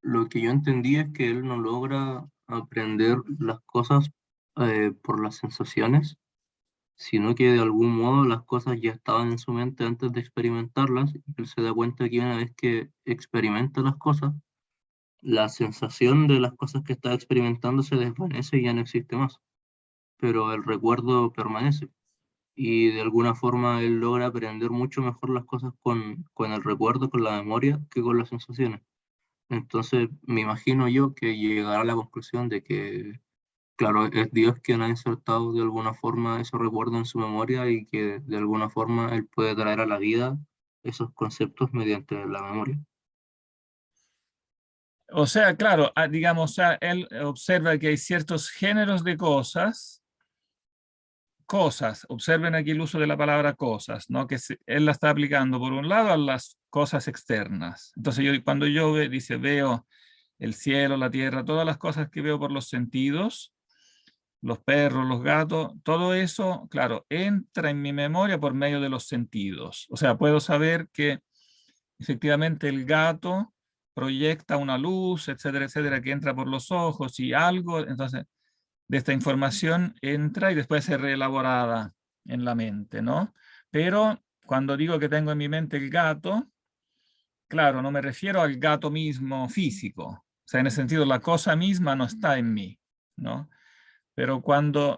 Lo que yo entendí es que él no logra aprender las cosas por las sensaciones, sino que de algún modo las cosas ya estaban en su mente antes de experimentarlas, y él se da cuenta que una vez que experimenta las cosas, la sensación de las cosas que está experimentando se desvanece y ya no existe más, pero el recuerdo permanece. Y de alguna forma él logra aprender mucho mejor las cosas con el recuerdo, con la memoria, que con las sensaciones. Entonces me imagino yo que llegará a la conclusión de que, claro, es Dios quien ha insertado de alguna forma ese recuerdo en su memoria y que de alguna forma él puede traer a la vida esos conceptos mediante la memoria. O sea, claro, digamos, o sea, él observa que hay ciertos géneros de cosas, observen aquí el uso de la palabra cosas, ¿no? Que él la está aplicando por un lado a las cosas externas. Entonces cuando yo veo el cielo, la tierra, todas las cosas que veo por los sentidos, los perros, los gatos, todo eso, claro, entra en mi memoria por medio de los sentidos. O sea, puedo saber que efectivamente el gato proyecta una luz, etcétera, que entra por los ojos y algo, entonces de esta información entra y después es reelaborada en la mente, ¿no? Pero cuando digo que tengo en mi mente el gato, claro, no me refiero al gato mismo físico, o sea, en ese sentido la cosa misma no está en mí, ¿no? Pero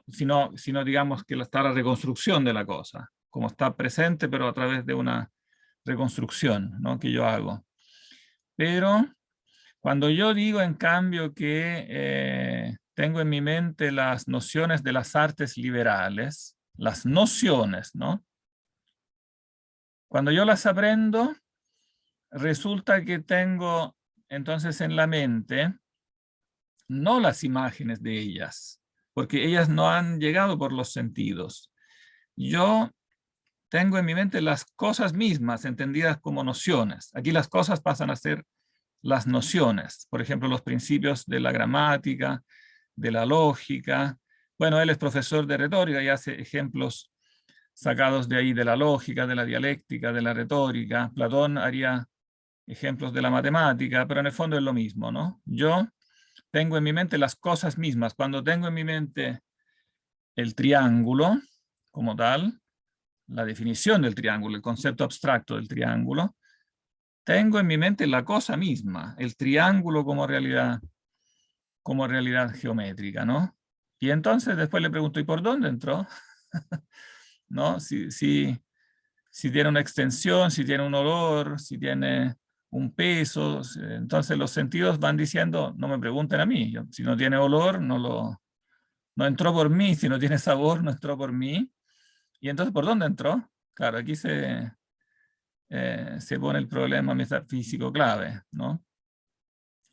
sino digamos que está la reconstrucción de la cosa, como está presente, pero a través de una reconstrucción, ¿no? Que yo hago. Pero cuando yo digo, en cambio, que tengo en mi mente las nociones de las artes liberales, las nociones, ¿no? Cuando yo las aprendo, resulta que tengo entonces en la mente no las imágenes de ellas, porque ellas no han llegado por los sentidos. Yo tengo en mi mente las cosas mismas, entendidas como nociones. Aquí las cosas pasan a ser las nociones, por ejemplo, los principios de la gramática, de la lógica. Bueno, él es profesor de retórica y hace ejemplos sacados de ahí de la lógica, de la dialéctica, de la retórica. Platón haría ejemplos de la matemática, pero en el fondo es lo mismo, ¿no? Yo tengo en mi mente las cosas mismas. Cuando tengo en mi mente el triángulo como tal, la definición del triángulo, el concepto abstracto del triángulo, tengo en mi mente la cosa misma, el triángulo como realidad geométrica, ¿no? Y entonces después le pregunto, ¿y por dónde entró? ¿No? Si tiene una extensión, si tiene un olor, si tiene un peso, entonces los sentidos van diciendo, no me pregunten a mí, si no tiene olor, no entró por mí, si no tiene sabor, no entró por mí. Y entonces, ¿por dónde entró? Claro, aquí se pone el problema metafísico clave, ¿no?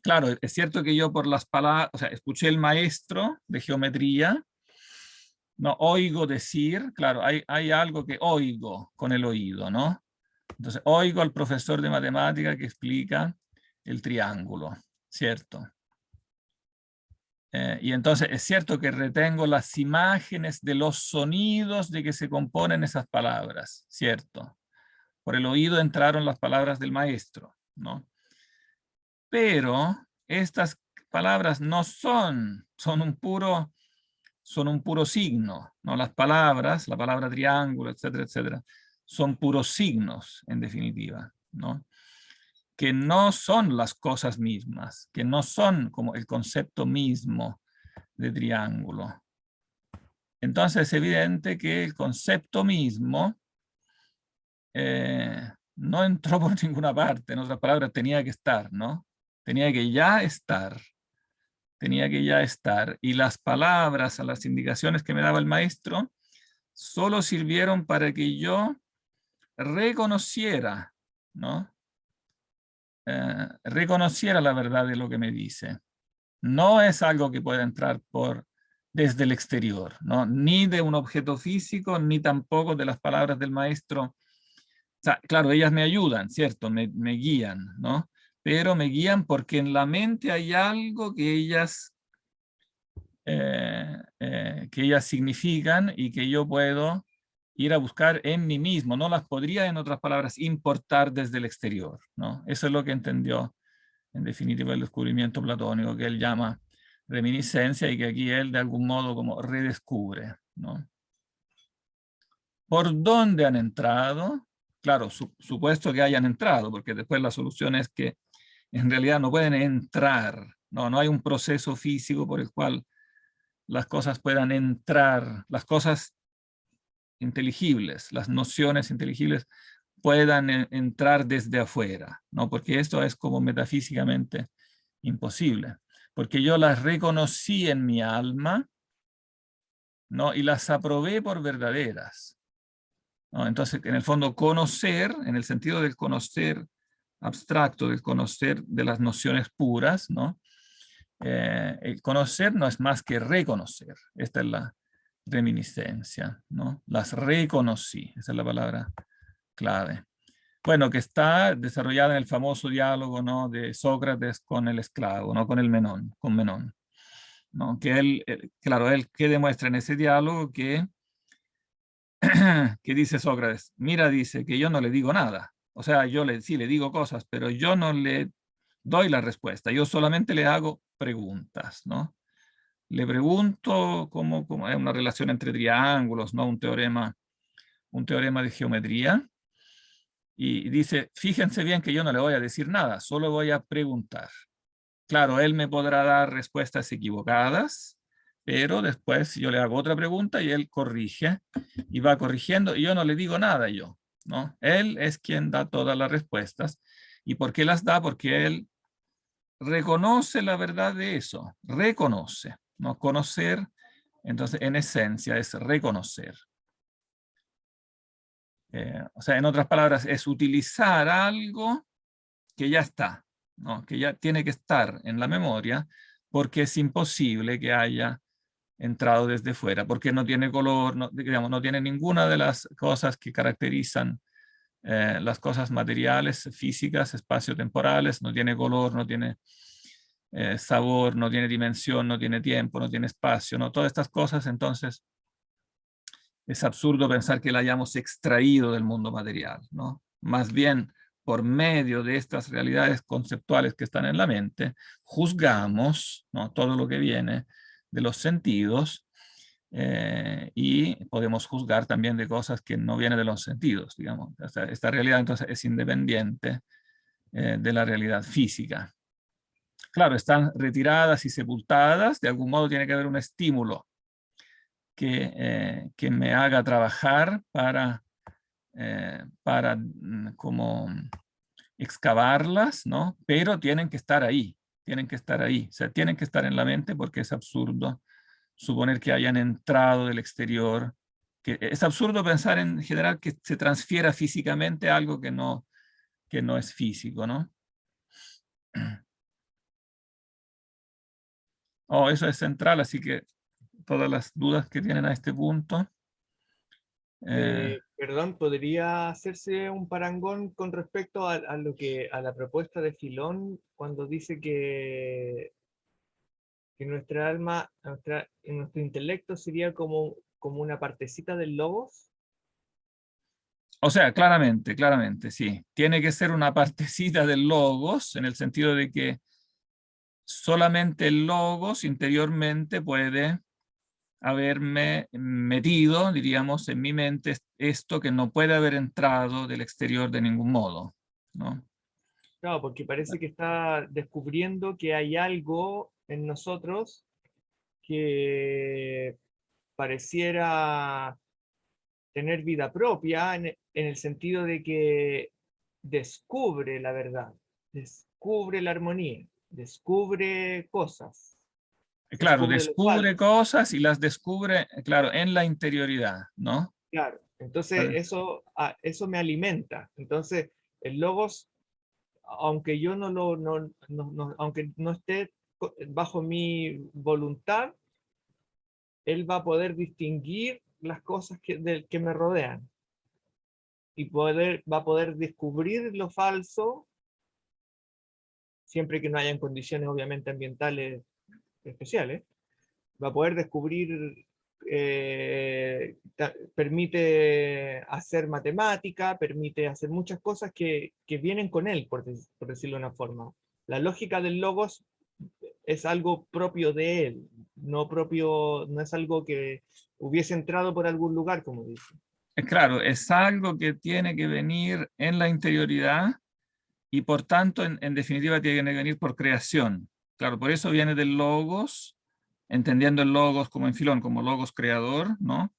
Claro, es cierto que yo por las palabras, o sea, escuché el maestro de geometría, no oigo decir, claro, hay algo que oigo con el oído, ¿no? Entonces, oigo al profesor de matemática que explica el triángulo, ¿cierto? Y entonces es cierto que retengo las imágenes de los sonidos de que se componen esas palabras, ¿cierto? Por el oído entraron las palabras del maestro, ¿no? Pero estas palabras no son un puro signo, ¿no? Las palabras, la palabra triángulo, etcétera, etcétera, son puros signos, en definitiva, ¿no? Que no son las cosas mismas, que no son como el concepto mismo de triángulo. Entonces es evidente que el concepto mismo no entró por ninguna parte. En otras palabras, tenía que estar, ¿no? Tenía que ya estar. Tenía que ya estar. Y las palabras, las indicaciones que me daba el maestro, solo sirvieron para que yo reconociera, ¿no? Reconociera la verdad de lo que me dice. No es algo que pueda entrar desde el exterior, ¿no? Ni de un objeto físico, ni tampoco de las palabras del maestro. O sea, claro, ellas me ayudan, ¿cierto? Me guían, ¿no? Pero me guían porque en la mente hay algo que ellas significan y que yo puedo ir a buscar en mí mismo. No las podría, en otras palabras, importar desde el exterior, ¿no? Eso es lo que entendió, en definitiva, el descubrimiento platónico, que él llama reminiscencia y que aquí él de algún modo como redescubre, ¿no? ¿Por dónde han entrado? Claro, supuesto que hayan entrado, porque después la solución es que en realidad no pueden entrar, no hay un proceso físico por el cual las cosas puedan entrar, las cosas inteligibles, las nociones inteligibles puedan entrar desde afuera, ¿no? Porque esto es como metafísicamente imposible, porque yo las reconocí en mi alma, ¿no? Y las aprobé por verdaderas, ¿no? Entonces, en el fondo, conocer, en el sentido del conocer abstracto, del conocer de las nociones puras, ¿no? El conocer no es más que reconocer. Esta es la reminiscencia, ¿no? Las reconocí, esa es la palabra clave. Bueno, que está desarrollada en el famoso diálogo, ¿no? De Sócrates con el esclavo, ¿no? Con Menón, ¿no? Que él, claro, él que demuestra en ese diálogo que dice Sócrates, mira, dice que yo no le digo nada. O sea, sí le digo cosas, pero yo no le doy la respuesta. Yo solamente le hago preguntas, ¿no? Le pregunto cómo es una relación entre triángulos, ¿no? Un teorema de geometría. Y dice, fíjense bien que yo no le voy a decir nada, solo voy a preguntar. Claro, él me podrá dar respuestas equivocadas, pero después yo le hago otra pregunta y él corrige y va corrigiendo y yo no le digo nada yo, ¿no? Él es quien da todas las respuestas. ¿Y por qué las da? Porque él reconoce la verdad de eso, reconoce, ¿no? Conocer, entonces en esencia es reconocer. O sea, en otras palabras, es utilizar algo que ya está, ¿no? Que ya tiene que estar en la memoria, porque es imposible que haya entrado desde fuera, porque no tiene color, no, digamos, no tiene ninguna de las cosas que caracterizan las cosas materiales, físicas, espaciotemporales, no tiene color, no tiene sabor, no tiene dimensión, no tiene tiempo, no tiene espacio, ¿no? Todas estas cosas, entonces, es absurdo pensar que la hayamos extraído del mundo material, ¿no? Más bien, por medio de estas realidades conceptuales que están en la mente, juzgamos, ¿no? Todo lo que viene de los sentidos y podemos juzgar también de cosas que no vienen de los sentidos, digamos. Esta realidad entonces es independiente de la realidad física. Claro, están retiradas y sepultadas, de algún modo tiene que haber un estímulo que me haga trabajar para como excavarlas, ¿no? Pero tienen que estar ahí, o sea, tienen que estar en la mente porque es absurdo suponer que hayan entrado del exterior, que es absurdo pensar en general que se transfiera físicamente algo que no es físico, ¿no? Oh, eso es central, así que todas las dudas que tienen a este punto. Perdón, ¿podría hacerse un parangón con respecto a la propuesta de Filón cuando dice que nuestra alma, nuestro intelecto sería como una partecita del logos? O sea, claramente, sí. Tiene que ser una partecita del logos, en el sentido de que solamente el logos interiormente puede haberme metido, diríamos, en mi mente esto que no puede haber entrado del exterior de ningún modo, ¿no? Claro, porque parece que está descubriendo que hay algo en nosotros que pareciera tener vida propia en el sentido de que descubre la verdad, descubre la armonía, descubre cosas, Claro, descubre lo falso. descubre cosas y las descubre, claro, en la interioridad, ¿no? Claro, entonces eso me alimenta. Entonces, el logos, aunque yo aunque no esté bajo mi voluntad, él va a poder distinguir las cosas que me rodean y va a poder descubrir lo falso, siempre que no hayan condiciones obviamente ambientales especiales. Va a poder descubrir, permite hacer matemática, permite hacer muchas cosas que vienen con él, por decirlo de una forma. La lógica del logos es algo propio de él, no es algo que hubiese entrado por algún lugar, como dice. Claro, es algo que tiene que venir en la interioridad y por tanto, en definitiva, tiene que venir por creación. Claro, por eso viene del logos, entendiendo el logos como en Filón, como logos creador, ¿no?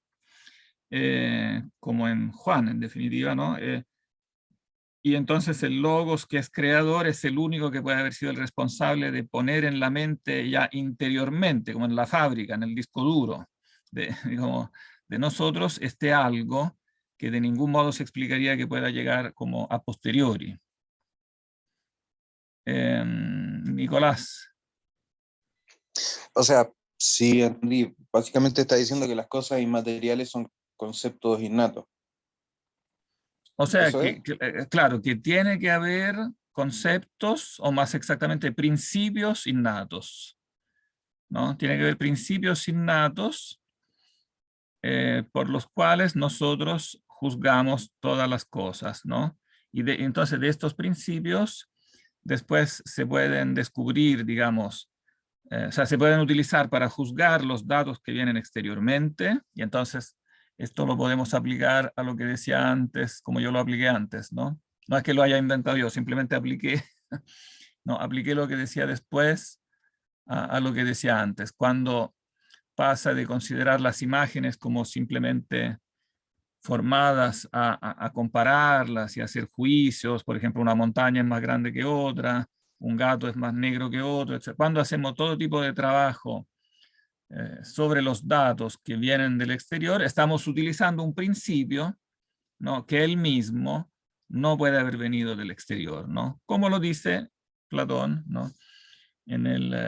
Como en Juan, en definitiva, ¿no? Y entonces el logos que es creador es el único que puede haber sido el responsable de poner en la mente ya interiormente, como en la fábrica, en el disco duro, digamos, de nosotros, este algo que de ningún modo se explicaría que pueda llegar como a posteriori. Nicolás. O sea, sí, entendí. Básicamente está diciendo que las cosas inmateriales son conceptos innatos. O sea, ¿Eso es? claro, que tiene que haber conceptos, o más exactamente principios innatos, ¿no? Tiene que haber principios innatos por los cuales nosotros juzgamos todas las cosas, ¿no? Y entonces de estos principios después se pueden descubrir, digamos, o sea, se pueden utilizar para juzgar los datos que vienen exteriormente, y entonces esto lo podemos aplicar a lo que decía antes, como yo lo apliqué antes, ¿no? No es que lo haya inventado yo, simplemente apliqué, no, apliqué lo que decía después a lo que decía antes. Cuando pasa de considerar las imágenes como simplemente formadas a compararlas y a hacer juicios, por ejemplo, una montaña es más grande que otra, un gato es más negro que otro, etc. Cuando hacemos todo tipo de trabajo sobre los datos que vienen del exterior, estamos utilizando un principio, ¿no?, que él mismo no puede haber venido del exterior, ¿no? Como lo dice Platón, ¿no?,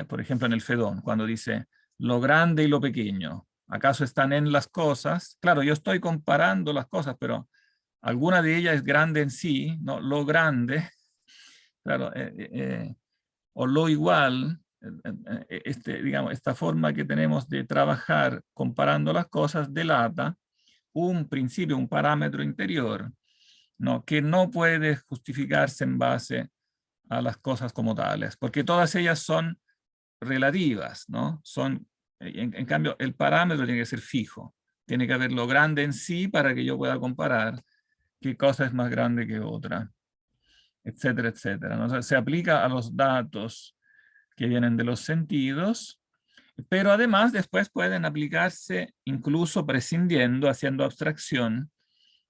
por ejemplo, en el Fedón, cuando dice lo grande y lo pequeño, ¿acaso están en las cosas? Claro, yo estoy comparando las cosas, pero alguna de ellas es grande en sí, ¿no? Lo grande, claro, o lo igual, digamos, esta forma que tenemos de trabajar comparando las cosas delata un principio, un parámetro interior, ¿no?, que no puede justificarse en base a las cosas como tales, porque todas ellas son relativas, ¿no? En cambio, el parámetro tiene que ser fijo. Tiene que haber lo grande en sí para que yo pueda comparar qué cosa es más grande que otra, etcétera, etcétera, ¿no? O sea, se aplica a los datos que vienen de los sentidos, pero además después pueden aplicarse incluso prescindiendo, haciendo abstracción,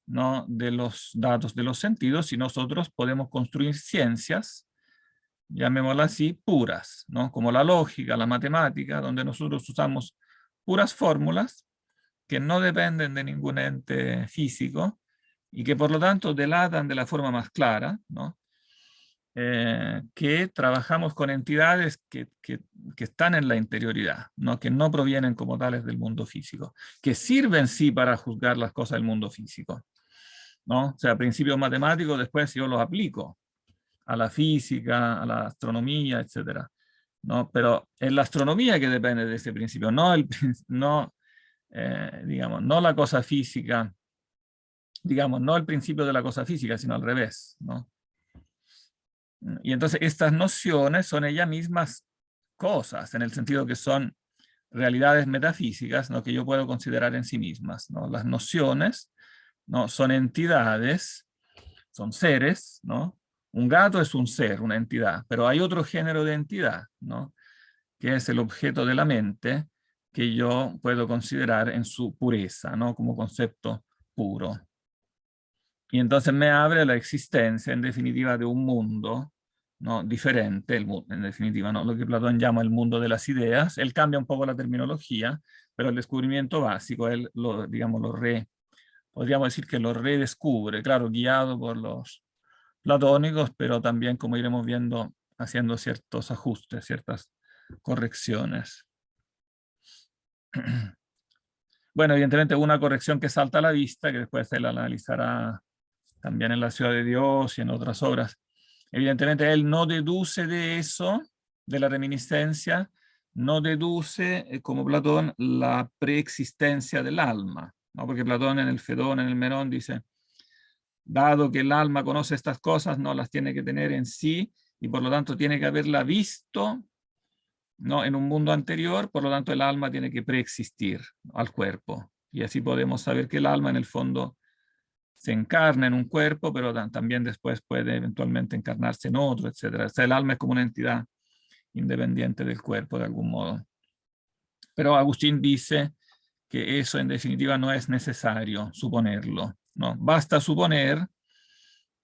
¿no?, de los datos de los sentidos, y nosotros podemos construir ciencias, llamémoslas así, puras, ¿no?, como la lógica, la matemática, donde nosotros usamos puras fórmulas que no dependen de ningún ente físico y que por lo tanto delatan de la forma más clara, ¿no?, que trabajamos con entidades que están en la interioridad, ¿no?, que no provienen como tales del mundo físico, que sirven sí para juzgar las cosas del mundo físico, ¿no? O sea, principios matemáticos después yo los aplico a la física, a la astronomía, etc., ¿no? Pero en la astronomía que depende de ese principio, digamos, no la cosa física, digamos, no el principio de la cosa física, sino al revés, ¿no? Y entonces estas nociones son ellas mismas cosas, en el sentido que son realidades metafísicas, ¿no? Que yo puedo considerar en sí mismas, ¿no? Las nociones, ¿no? Son entidades, son seres, ¿no? Un gato es un ser, una entidad, pero hay otro género de entidad, ¿no? Que es el objeto de la mente, que yo puedo considerar en su pureza, ¿no? Como concepto puro. Y entonces me abre la existencia, en definitiva, de un mundo, ¿no? Diferente, en definitiva, ¿no? Lo que Platón llama el mundo de las ideas. Él cambia un poco la terminología, pero el descubrimiento básico, él lo, digamos, podríamos decir que lo redescubre, claro, guiado por los platónicos, pero también, como iremos viendo, haciendo ciertos ajustes, ciertas correcciones. Bueno, evidentemente una corrección que salta a la vista, que después él analizará también en La Ciudad de Dios y en otras obras. Evidentemente él no deduce de eso, de la reminiscencia, no deduce, como Platón, la preexistencia del alma, ¿no? Porque Platón en el Fedón, en el Menón, dice, dado que el alma conoce estas cosas, no las tiene que tener en sí, y por lo tanto tiene que haberla visto, ¿no? En un mundo anterior, por lo tanto el alma tiene que preexistir al cuerpo. Y así podemos saber que el alma en el fondo se encarna en un cuerpo, pero también después puede eventualmente encarnarse en otro, etc. O sea, el alma es como una entidad independiente del cuerpo de algún modo. Pero Agustín dice que eso en definitiva no es necesario suponerlo, ¿no? Basta suponer,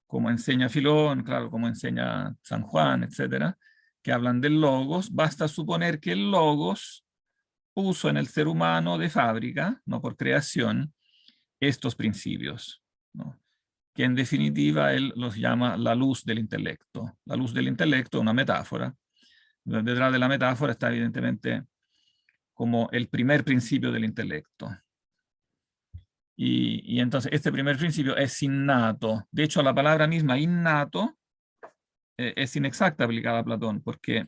como enseña Filón, claro, como enseña San Juan, etcétera, que hablan del logos, basta suponer que el logos puso en el ser humano de fábrica, no por creación, estos principios, ¿no? Que en definitiva él los llama la luz del intelecto. La luz del intelecto, una metáfora. Detrás de la metáfora está evidentemente como el primer principio del intelecto. Y entonces este primer principio es innato. De hecho, la palabra misma innato es inexacta aplicada a Platón, porque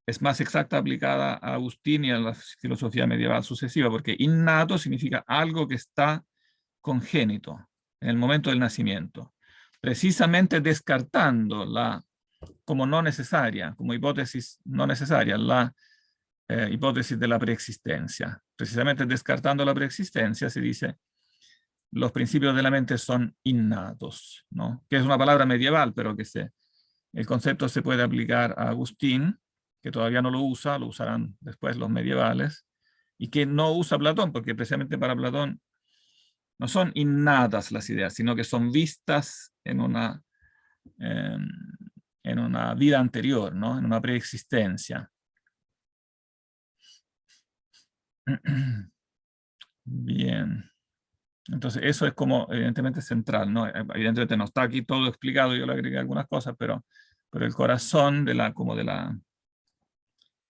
es más exacta aplicada a Agustín y a la filosofía medieval sucesiva, porque innato significa algo que está congénito en el momento del nacimiento, precisamente descartando como no necesaria, como hipótesis no necesaria, la hipótesis de la preexistencia. Precisamente descartando la preexistencia se dice los principios de la mente son innatos, ¿no? Que es una palabra medieval, pero que el concepto se puede aplicar a Agustín, que todavía no lo usa, lo usarán después los medievales, y que no usa Platón, porque precisamente para Platón no son innatas las ideas, sino que son vistas en una vida anterior, ¿no? En una preexistencia. Bien. Entonces, eso es como evidentemente central, ¿no? Evidentemente no está aquí todo explicado, yo le agregué algunas cosas, pero el corazón de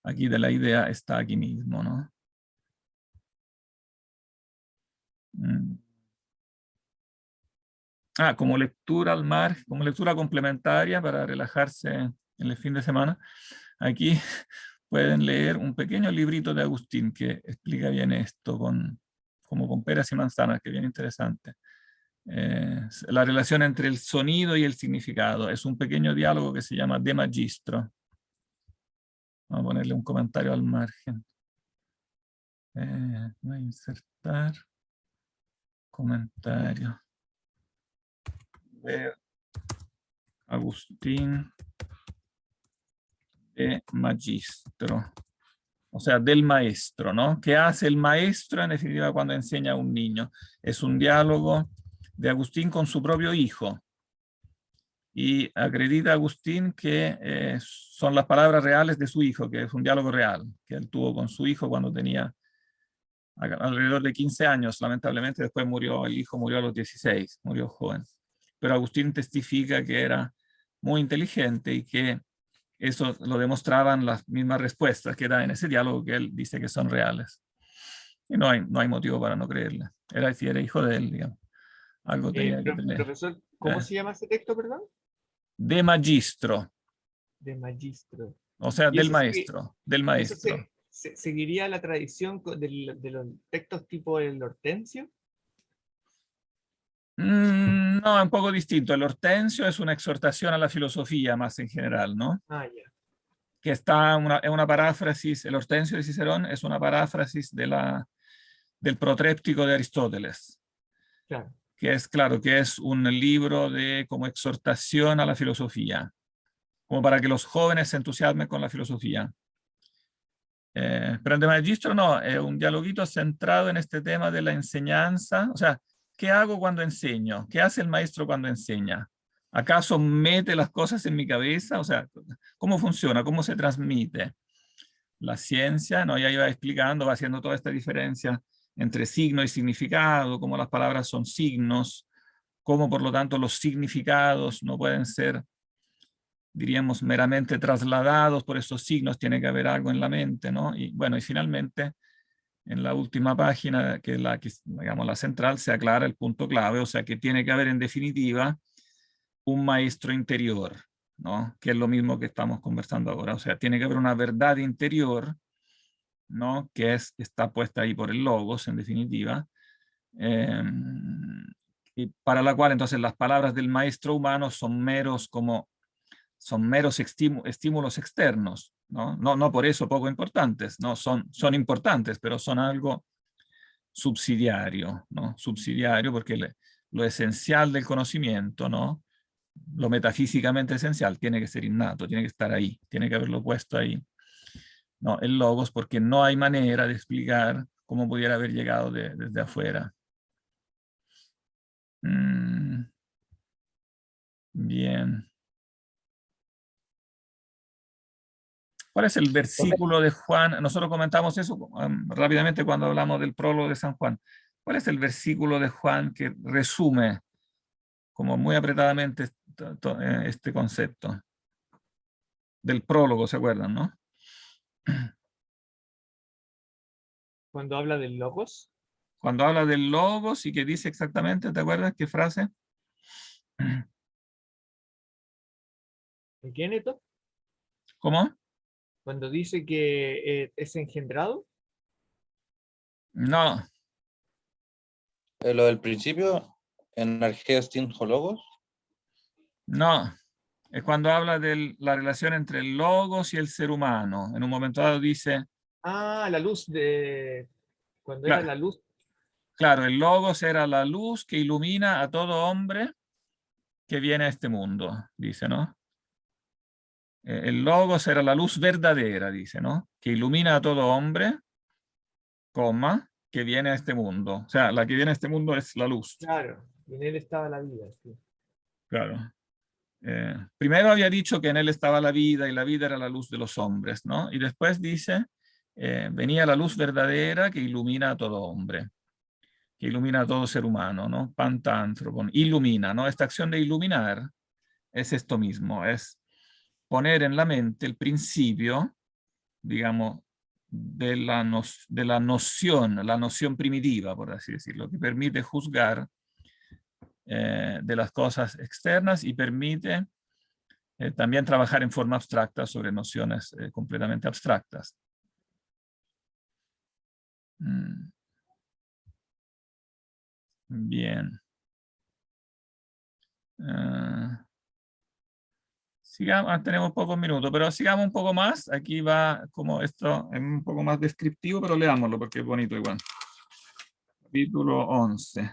aquí de la idea está aquí mismo, ¿no? Como lectura al mar, como lectura complementaria para relajarse en el fin de semana, aquí pueden leer un pequeño librito de Agustín que explica bien esto, como con peras y manzanas, que es bien interesante. La relación entre el sonido y el significado. Es un pequeño diálogo que se llama De Magistro. Vamos a ponerle un comentario al margen. Voy a insertar comentario. De Agustín de Magistro. O sea, del maestro, ¿no? ¿Qué hace el maestro en definitiva cuando enseña a un niño? Es un diálogo de Agustín con su propio hijo. Y acredita a Agustín que son las palabras reales de su hijo, que es un diálogo real, que él tuvo con su hijo cuando tenía alrededor de 15 años. Lamentablemente después el hijo murió a los 16, murió joven. Pero Agustín testifica que era muy inteligente y que eso lo demostraban las mismas respuestas que da en ese diálogo que él dice que son reales. Y no hay motivo para no creerle. Si era hijo de él, digamos. Algo tenía que tener. Profesor, ¿cómo se llama ese texto, perdón? De Magistro. De Magistro. O sea, ¿Y del eso maestro. Del maestro. ¿Eso seguiría la tradición de los textos tipo el Hortensio? No, es un poco distinto. El Hortensio es una exhortación a la filosofía más en general, ¿no? Ya. que está es una paráfrasis, el Hortensio de Cicerón es una paráfrasis del Protréptico de Aristóteles, Claro. que es, claro, que es un libro de como exhortación a la filosofía, como para que los jóvenes se entusiasmen con la filosofía. Pero en De Magistro no, es un dialoguito centrado en este tema de la enseñanza. O sea, ¿qué hago cuando enseño? ¿Qué hace el maestro cuando enseña? ¿Acaso mete las cosas en mi cabeza? O sea, ¿cómo funciona? ¿Cómo se transmite? La ciencia, ¿no? Ya iba explicando, va haciendo toda esta diferencia entre signo y significado, cómo las palabras son signos, cómo por lo tanto los significados no pueden ser, diríamos, meramente trasladados por esos signos, tiene que haber algo en la mente, ¿no? Y bueno, y finalmente, en la última página, que es la, digamos, la central, se aclara el punto clave, o sea, que tiene que haber en definitiva un maestro interior, ¿no? Que es lo mismo que estamos conversando ahora, o sea, tiene que haber una verdad interior, ¿no? Que está puesta ahí por el logos, en definitiva, y para la cual entonces las palabras del maestro humano son meros estímulos externos, ¿no? No por eso poco importantes, ¿no? Son importantes, pero son algo subsidiario, ¿no? Subsidiario porque lo esencial del conocimiento, ¿no? Lo metafísicamente esencial tiene que ser innato, tiene que estar ahí, tiene que haberlo puesto ahí. No, el logos, porque no hay manera de explicar cómo pudiera haber llegado desde afuera. Bien. ¿Cuál es el versículo de Juan? Nosotros comentamos eso rápidamente cuando hablamos del prólogo de San Juan. ¿Cuál es el versículo de Juan que resume como muy apretadamente este concepto? Del prólogo, ¿se acuerdan, no? Cuando habla del logos. Cuando habla del logos y que dice exactamente, ¿te acuerdas qué frase? ¿De quién esto? ¿Cómo? Cuando dice que es engendrado. No, Lo del principio, en Argeas Logos. no. Es cuando habla de la relación entre el logos y el ser humano. En un momento dado dice, Ah, la luz de. Cuando era claro, la luz. claro, el logos era la luz que ilumina a todo hombre que viene a este mundo, dice, ¿no? El logos era la luz verdadera, dice, ¿no? Que ilumina a todo hombre, coma, que viene a este mundo. O sea, la que viene a este mundo es la luz. Claro, y en él estaba la vida. Sí. Claro. Primero había dicho que en él estaba la vida y la vida era la luz de los hombres, ¿no? Y después dice, venía la luz verdadera que ilumina a todo hombre, que ilumina a todo ser humano, ¿no? Pantánthropon, ilumina, ¿no? Esta acción de iluminar es esto mismo, es poner en la mente el principio, digamos, de la noción primitiva, por así decirlo, que permite juzgar de las cosas externas y permite también trabajar en forma abstracta sobre nociones completamente abstractas. Bien. Sigamos, tenemos pocos minutos, pero sigamos un poco más. Aquí va como esto, es un poco más descriptivo, pero leámoslo porque es bonito igual. Capítulo 11.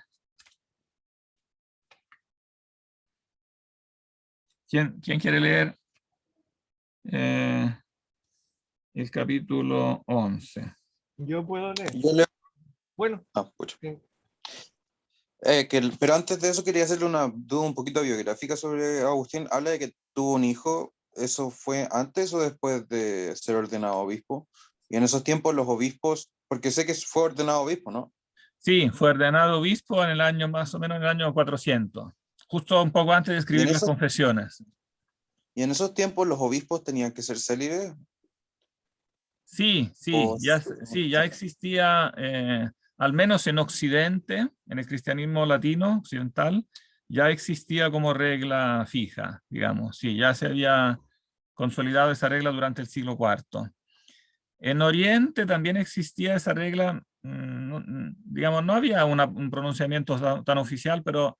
¿Quién quiere leer el capítulo 11? Yo puedo leer. Yo leo. Bueno, Pucha. sí. Pero antes de eso quería hacerle una duda un poquito biográfica sobre Agustín. Habla de que tuvo un hijo. ¿Eso fue antes o después de ser ordenado obispo? Y en esos tiempos los obispos, porque sé que fue ordenado obispo, ¿no? Sí, fue ordenado obispo en el año más o menos en el año 400, justo un poco antes de escribir las confesiones. ¿Y en esos tiempos los obispos tenían que ser célibes? Sí, ya existía, al menos en Occidente, en el cristianismo latino, occidental, ya existía como regla fija, digamos. Sí, ya se había consolidado esa regla durante el siglo IV. En Oriente también existía esa regla, digamos, no había un pronunciamiento tan oficial, pero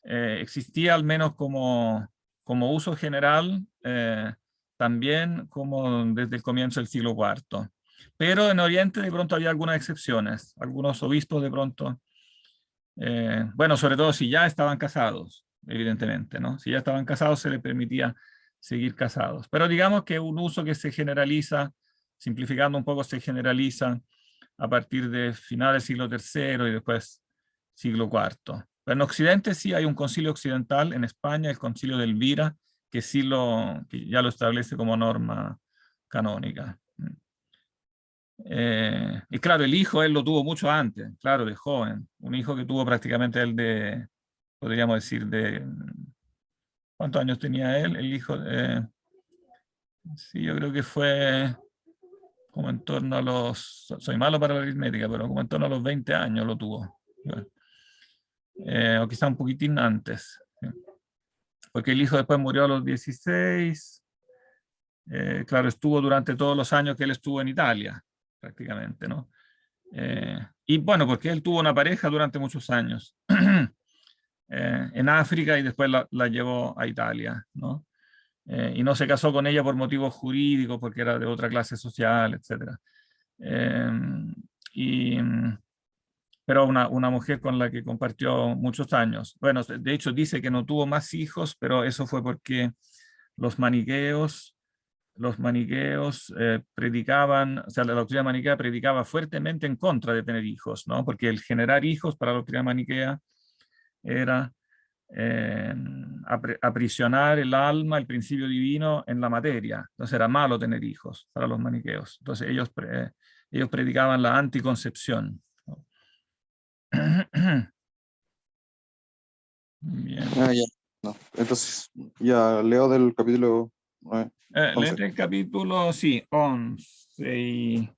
existía al menos como uso general también como desde el comienzo del siglo IV. Pero en Oriente de pronto había algunas excepciones, algunos obispos de pronto, bueno, sobre todo si ya estaban casados, evidentemente, ¿no? Si ya estaban casados se les permitía seguir casados. Pero digamos que un uso que se generaliza, simplificando un poco, se generaliza a partir de finales del siglo III y después siglo IV. Pero en Occidente sí hay un concilio occidental, en España el concilio de Elvira, que que ya lo establece como norma canónica. Y claro, el hijo él lo tuvo mucho antes, claro, de joven. Un hijo que tuvo prácticamente él podríamos decir, ¿cuántos años tenía él? El hijo, sí, yo creo que fue como en torno a soy malo para la aritmética, pero como en torno a los 20 años lo tuvo. O quizá un poquitín antes. ¿Sí? Porque el hijo después murió a los 16. Claro, estuvo durante todos los años que él estuvo en Italia, prácticamente, ¿no? Y bueno, porque él tuvo una pareja durante muchos años en África y después la llevó a Italia, ¿no? Y no se casó con ella por motivos jurídicos, porque era de otra clase social, etc. Pero una mujer con la que compartió muchos años. Bueno, de hecho dice que no tuvo más hijos, pero eso fue porque los maniqueos predicaban, o sea, la doctrina maniquea predicaba fuertemente en contra de tener hijos, ¿no? Porque el generar hijos para la doctrina maniquea era aprisionar el alma, el principio divino en la materia. Entonces era malo tener hijos para los maniqueos. Entonces ellos predicaban la anticoncepción, ¿no? Bien. Ah, ya. No. Entonces, ya leo del capítulo 9. Léete el capítulo, sí, 11 lee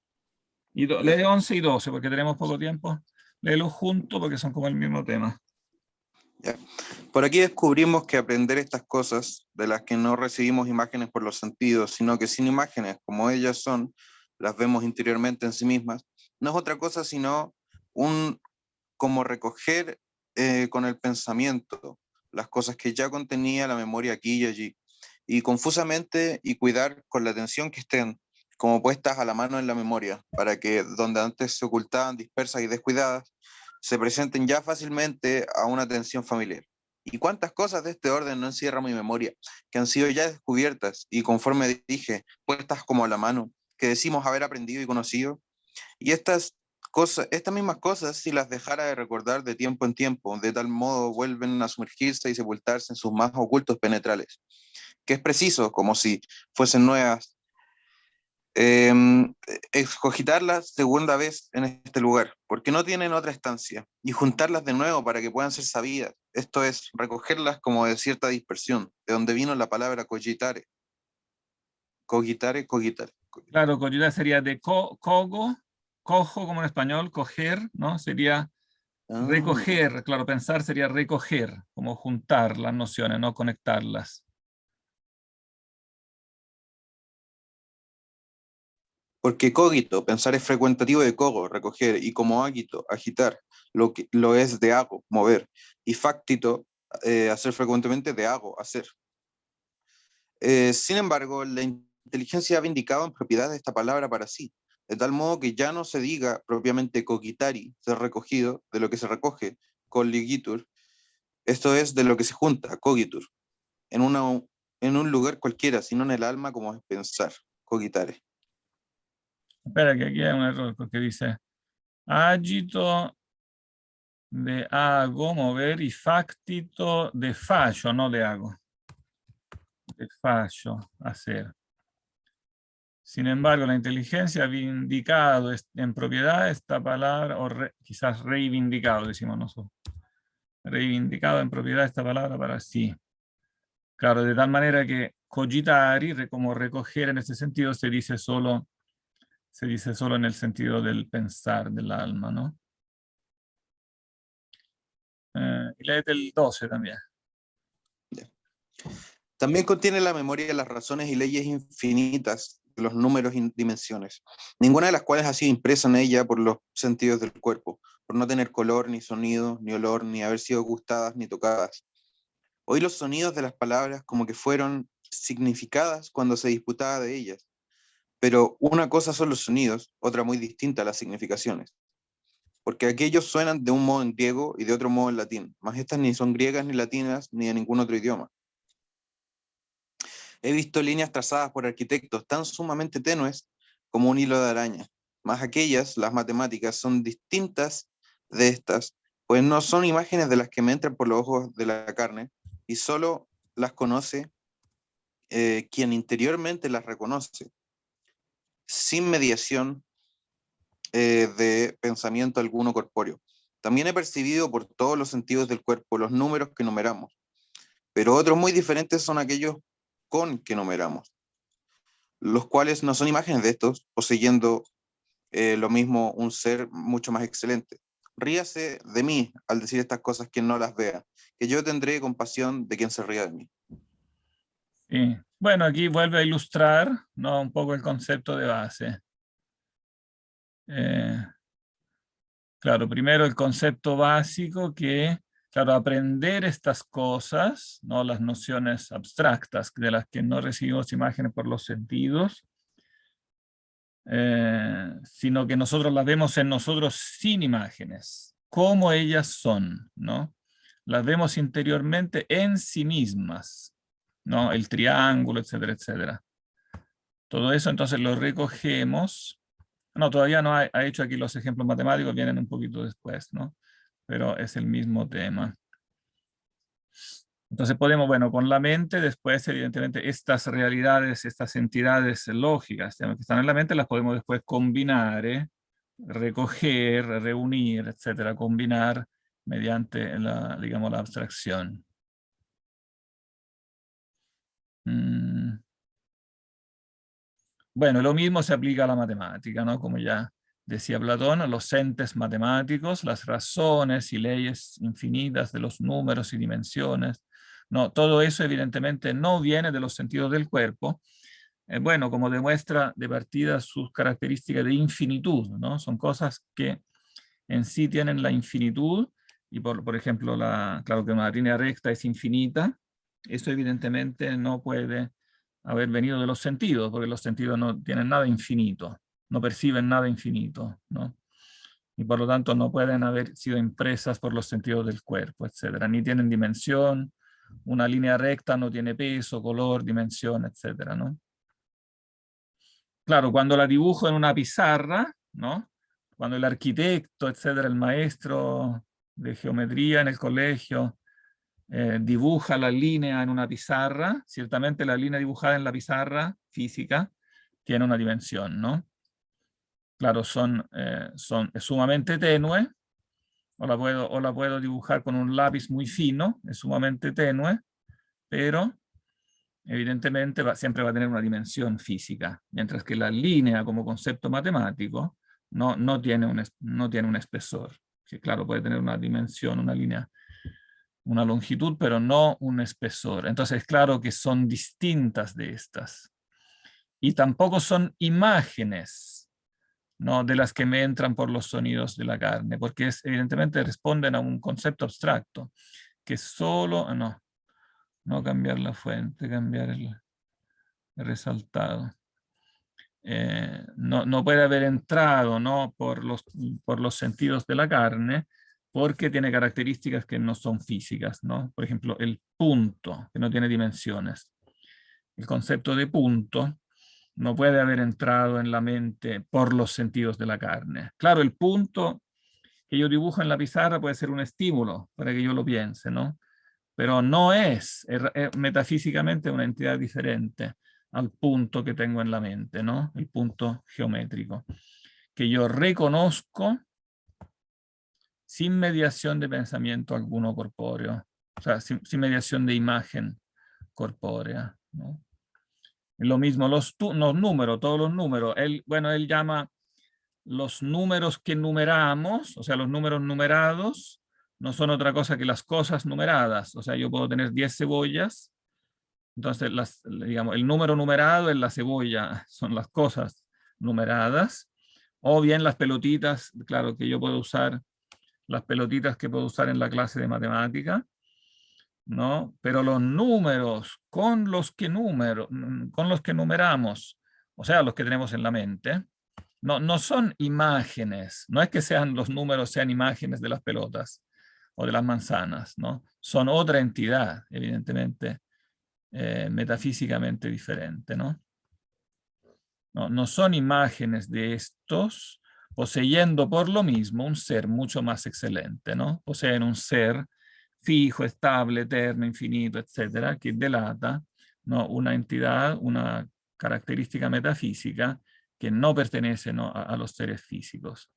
11 y 12 porque tenemos poco tiempo. Léelos juntos porque son como el mismo tema. Ya. Por aquí descubrimos que aprender estas cosas, de las que no recibimos imágenes por los sentidos, sino que sin imágenes, como ellas son, las vemos interiormente en sí mismas, no es otra cosa sino como recoger con el pensamiento las cosas que ya contenía la memoria aquí y allí, y confusamente y cuidar con la atención que estén como puestas a la mano en la memoria, para que donde antes se ocultaban dispersas y descuidadas, se presenten ya fácilmente a una atención familiar. ¿Y cuántas cosas de este orden no encierra mi memoria, que han sido ya descubiertas y conforme dije, puestas como a la mano, que decimos haber aprendido y conocido? Y estas mismas cosas, si las dejara de recordar de tiempo en tiempo, de tal modo vuelven a sumergirse y sepultarse en sus más ocultos penetrales, que es preciso, como si fuesen nuevas, excogitarlas segunda vez en este lugar, porque no tienen otra estancia, y juntarlas de nuevo para que puedan ser sabidas, esto es, recogerlas como de cierta dispersión, de donde vino la palabra cogitare. Cogitare. Claro, coyuda sería de cojo como en español, coger, ¿no? Sería recoger, claro, pensar sería recoger, como juntar las nociones, no conectarlas. Porque cogito, pensar es frecuentativo de cogo, recoger, y como agito, agitar, lo es de hago, mover, y factito, hacer frecuentemente de hago, hacer. Sin embargo, la inteligencia ha vindicado en propiedad de esta palabra para sí, de tal modo que ya no se diga propiamente cogitari, ser recogido, de lo que se recoge, colligitur, esto es de lo que se junta, cogitur, en un lugar cualquiera, sino en el alma como es pensar, cogitare. Espera, que aquí hay un error, porque dice agito de hago, mover, y factito de faccio, no de hago. De faccio, hacer. Sin embargo, la inteligencia ha vindicado en propiedad esta palabra, o quizás reivindicado, decimos nosotros. Reivindicado en propiedad esta palabra para sí. Claro, de tal manera que cogitari, como recoger en este sentido, se dice solo en el sentido del pensar del alma, ¿no? Y léete el 12 también. También contiene la memoria de las razones y leyes infinitas de los números y dimensiones, ninguna de las cuales ha sido impresa en ella por los sentidos del cuerpo, por no tener color, ni sonido, ni olor, ni haber sido gustadas, ni tocadas. Oí los sonidos de las palabras como que fueron significadas cuando se disputaba de ellas. Pero una cosa son los sonidos, otra muy distinta a las significaciones. Porque aquellos suenan de un modo en griego y de otro modo en latín, mas estas ni son griegas ni latinas ni de ningún otro idioma. He visto líneas trazadas por arquitectos tan sumamente tenues como un hilo de araña, mas aquellas, las matemáticas, son distintas de estas, pues no son imágenes de las que me entran por los ojos de la carne, y solo las conoce quien interiormente las reconoce, sin mediación de pensamiento alguno corpóreo. También he percibido por todos los sentidos del cuerpo los números que numeramos, pero otros muy diferentes son aquellos con que numeramos, los cuales no son imágenes de estos, poseyendo lo mismo un ser mucho más excelente. Ríase de mí al decir estas cosas quien no las vea, que yo tendré compasión de quien se ría de mí. Sí. Bueno, aquí vuelve a ilustrar, ¿no?, un poco el concepto de base. Claro, primero el concepto básico que, claro, aprender estas cosas, ¿no?, las nociones abstractas de las que no recibimos imágenes por los sentidos, sino que nosotros las vemos en nosotros sin imágenes, como ellas son, ¿no? Las vemos interiormente en sí mismas, ¿no? El triángulo, etcétera, etcétera. Todo eso entonces lo recogemos. No, todavía no ha hecho aquí los ejemplos matemáticos, vienen un poquito después, ¿no? Pero es el mismo tema. Entonces podemos, bueno, con la mente, después evidentemente estas realidades, estas entidades lógicas, digamos, que están en la mente, las podemos después combinar, recoger, reunir, etcétera, combinar mediante la, digamos, la abstracción. Bueno, lo mismo se aplica a la matemática, ¿no? Como ya decía Platón, los entes matemáticos, las razones y leyes infinitas de los números y dimensiones. No, todo eso evidentemente no viene de los sentidos del cuerpo. Bueno, como demuestra de partida sus características de infinitud, ¿no? Son cosas que en sí tienen la infinitud, y por ejemplo, claro que una línea recta es infinita. Esto evidentemente no puede haber venido de los sentidos, porque los sentidos no tienen nada infinito, no perciben nada infinito, ¿no? Y por lo tanto no pueden haber sido impresas por los sentidos del cuerpo, etcétera. Ni tienen dimensión, una línea recta no tiene peso, color, dimensión, etcétera, ¿no? Claro, cuando la dibujo en una pizarra, ¿no?, cuando el arquitecto, etcétera, el maestro de geometría en el colegio, dibuja la línea en una pizarra, ciertamente la línea dibujada en la pizarra física tiene una dimensión, ¿no? Claro, es sumamente tenue, o la puedo dibujar con un lápiz muy fino, es sumamente tenue, pero evidentemente siempre va a tener una dimensión física, mientras que la línea como concepto matemático no tiene un espesor, que claro, puede tener una dimensión, una línea, una longitud, pero no un espesor. Entonces, claro que son distintas de estas. Y tampoco son imágenes, ¿no?, de las que me entran por los sonidos de la carne, porque evidentemente responden a un concepto abstracto, que solo, no cambiar la fuente, cambiar el resaltado. No puede haber entrado, ¿no?, por los sentidos de la carne, porque tiene características que no son físicas, ¿no? Por ejemplo, el punto, que no tiene dimensiones. El concepto de punto no puede haber entrado en la mente por los sentidos de la carne. Claro, el punto que yo dibujo en la pizarra puede ser un estímulo para que yo lo piense, ¿no? Pero no es metafísicamente una entidad diferente al punto que tengo en la mente, ¿no? El punto geométrico, que yo reconozco sin mediación de pensamiento alguno corpóreo, o sea, sin mediación de imagen corpórea, ¿no? Lo mismo los números, todos los números. Él llama los números que numeramos, o sea, los números numerados, no son otra cosa que las cosas numeradas. O sea, yo puedo tener 10 cebollas, entonces digamos, el número numerado es la cebolla, son las cosas numeradas, o bien las pelotitas, claro que yo puedo usar, las pelotitas que puedo usar en la clase de matemática, ¿no? Pero los números con los que numeramos, o sea, los que tenemos en la mente, no son imágenes, no es que sean los números sean imágenes de las pelotas o de las manzanas, ¿no? Son otra entidad, evidentemente, metafísicamente diferente, ¿no? No son imágenes de estos, poseyendo por lo mismo un ser mucho más excelente, ¿no? Poseen un ser fijo, estable, eterno, infinito, etcétera, que delata, ¿no?, una entidad, una característica metafísica que no pertenece, ¿no?, a los seres físicos.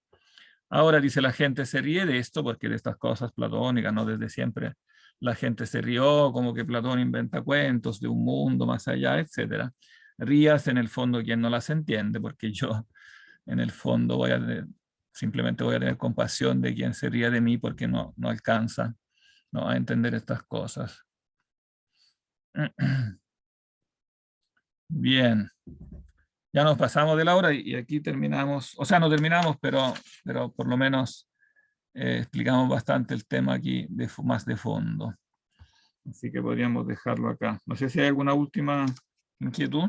Ahora dice, la gente se ríe de esto porque de estas cosas platónicas, ¿no? Desde siempre la gente se rió, como que Platón inventa cuentos de un mundo más allá, etcétera. Rías en el fondo quien no las entiende, porque yo en el fondo simplemente voy a tener compasión de quien se ría de mí porque no alcanza, ¿no?, a entender estas cosas. Bien. Ya nos pasamos de la hora y aquí terminamos, o sea, no terminamos, pero por lo menos explicamos bastante el tema aquí más de fondo. Así que podríamos dejarlo acá. No sé si hay alguna última inquietud.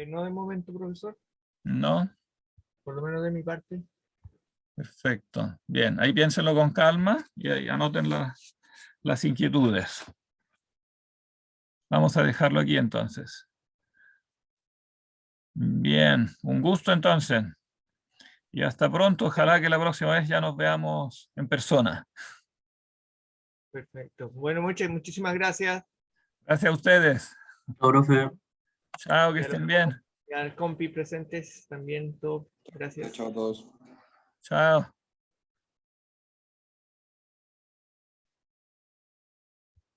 No de momento, profesor, No. por lo menos de mi parte. Perfecto. Bien, ahí piénsenlo con calma y ahí anoten las inquietudes. Vamos a dejarlo aquí entonces. Bien, un gusto entonces. Y hasta pronto. Ojalá que la próxima vez ya nos veamos en persona. Perfecto. Bueno, muchísimas gracias. Gracias a ustedes. Chao, profe. Chao, que Y a estén los- bien. y al compi presentes también, todo. Gracias. Chao a todos. Chao.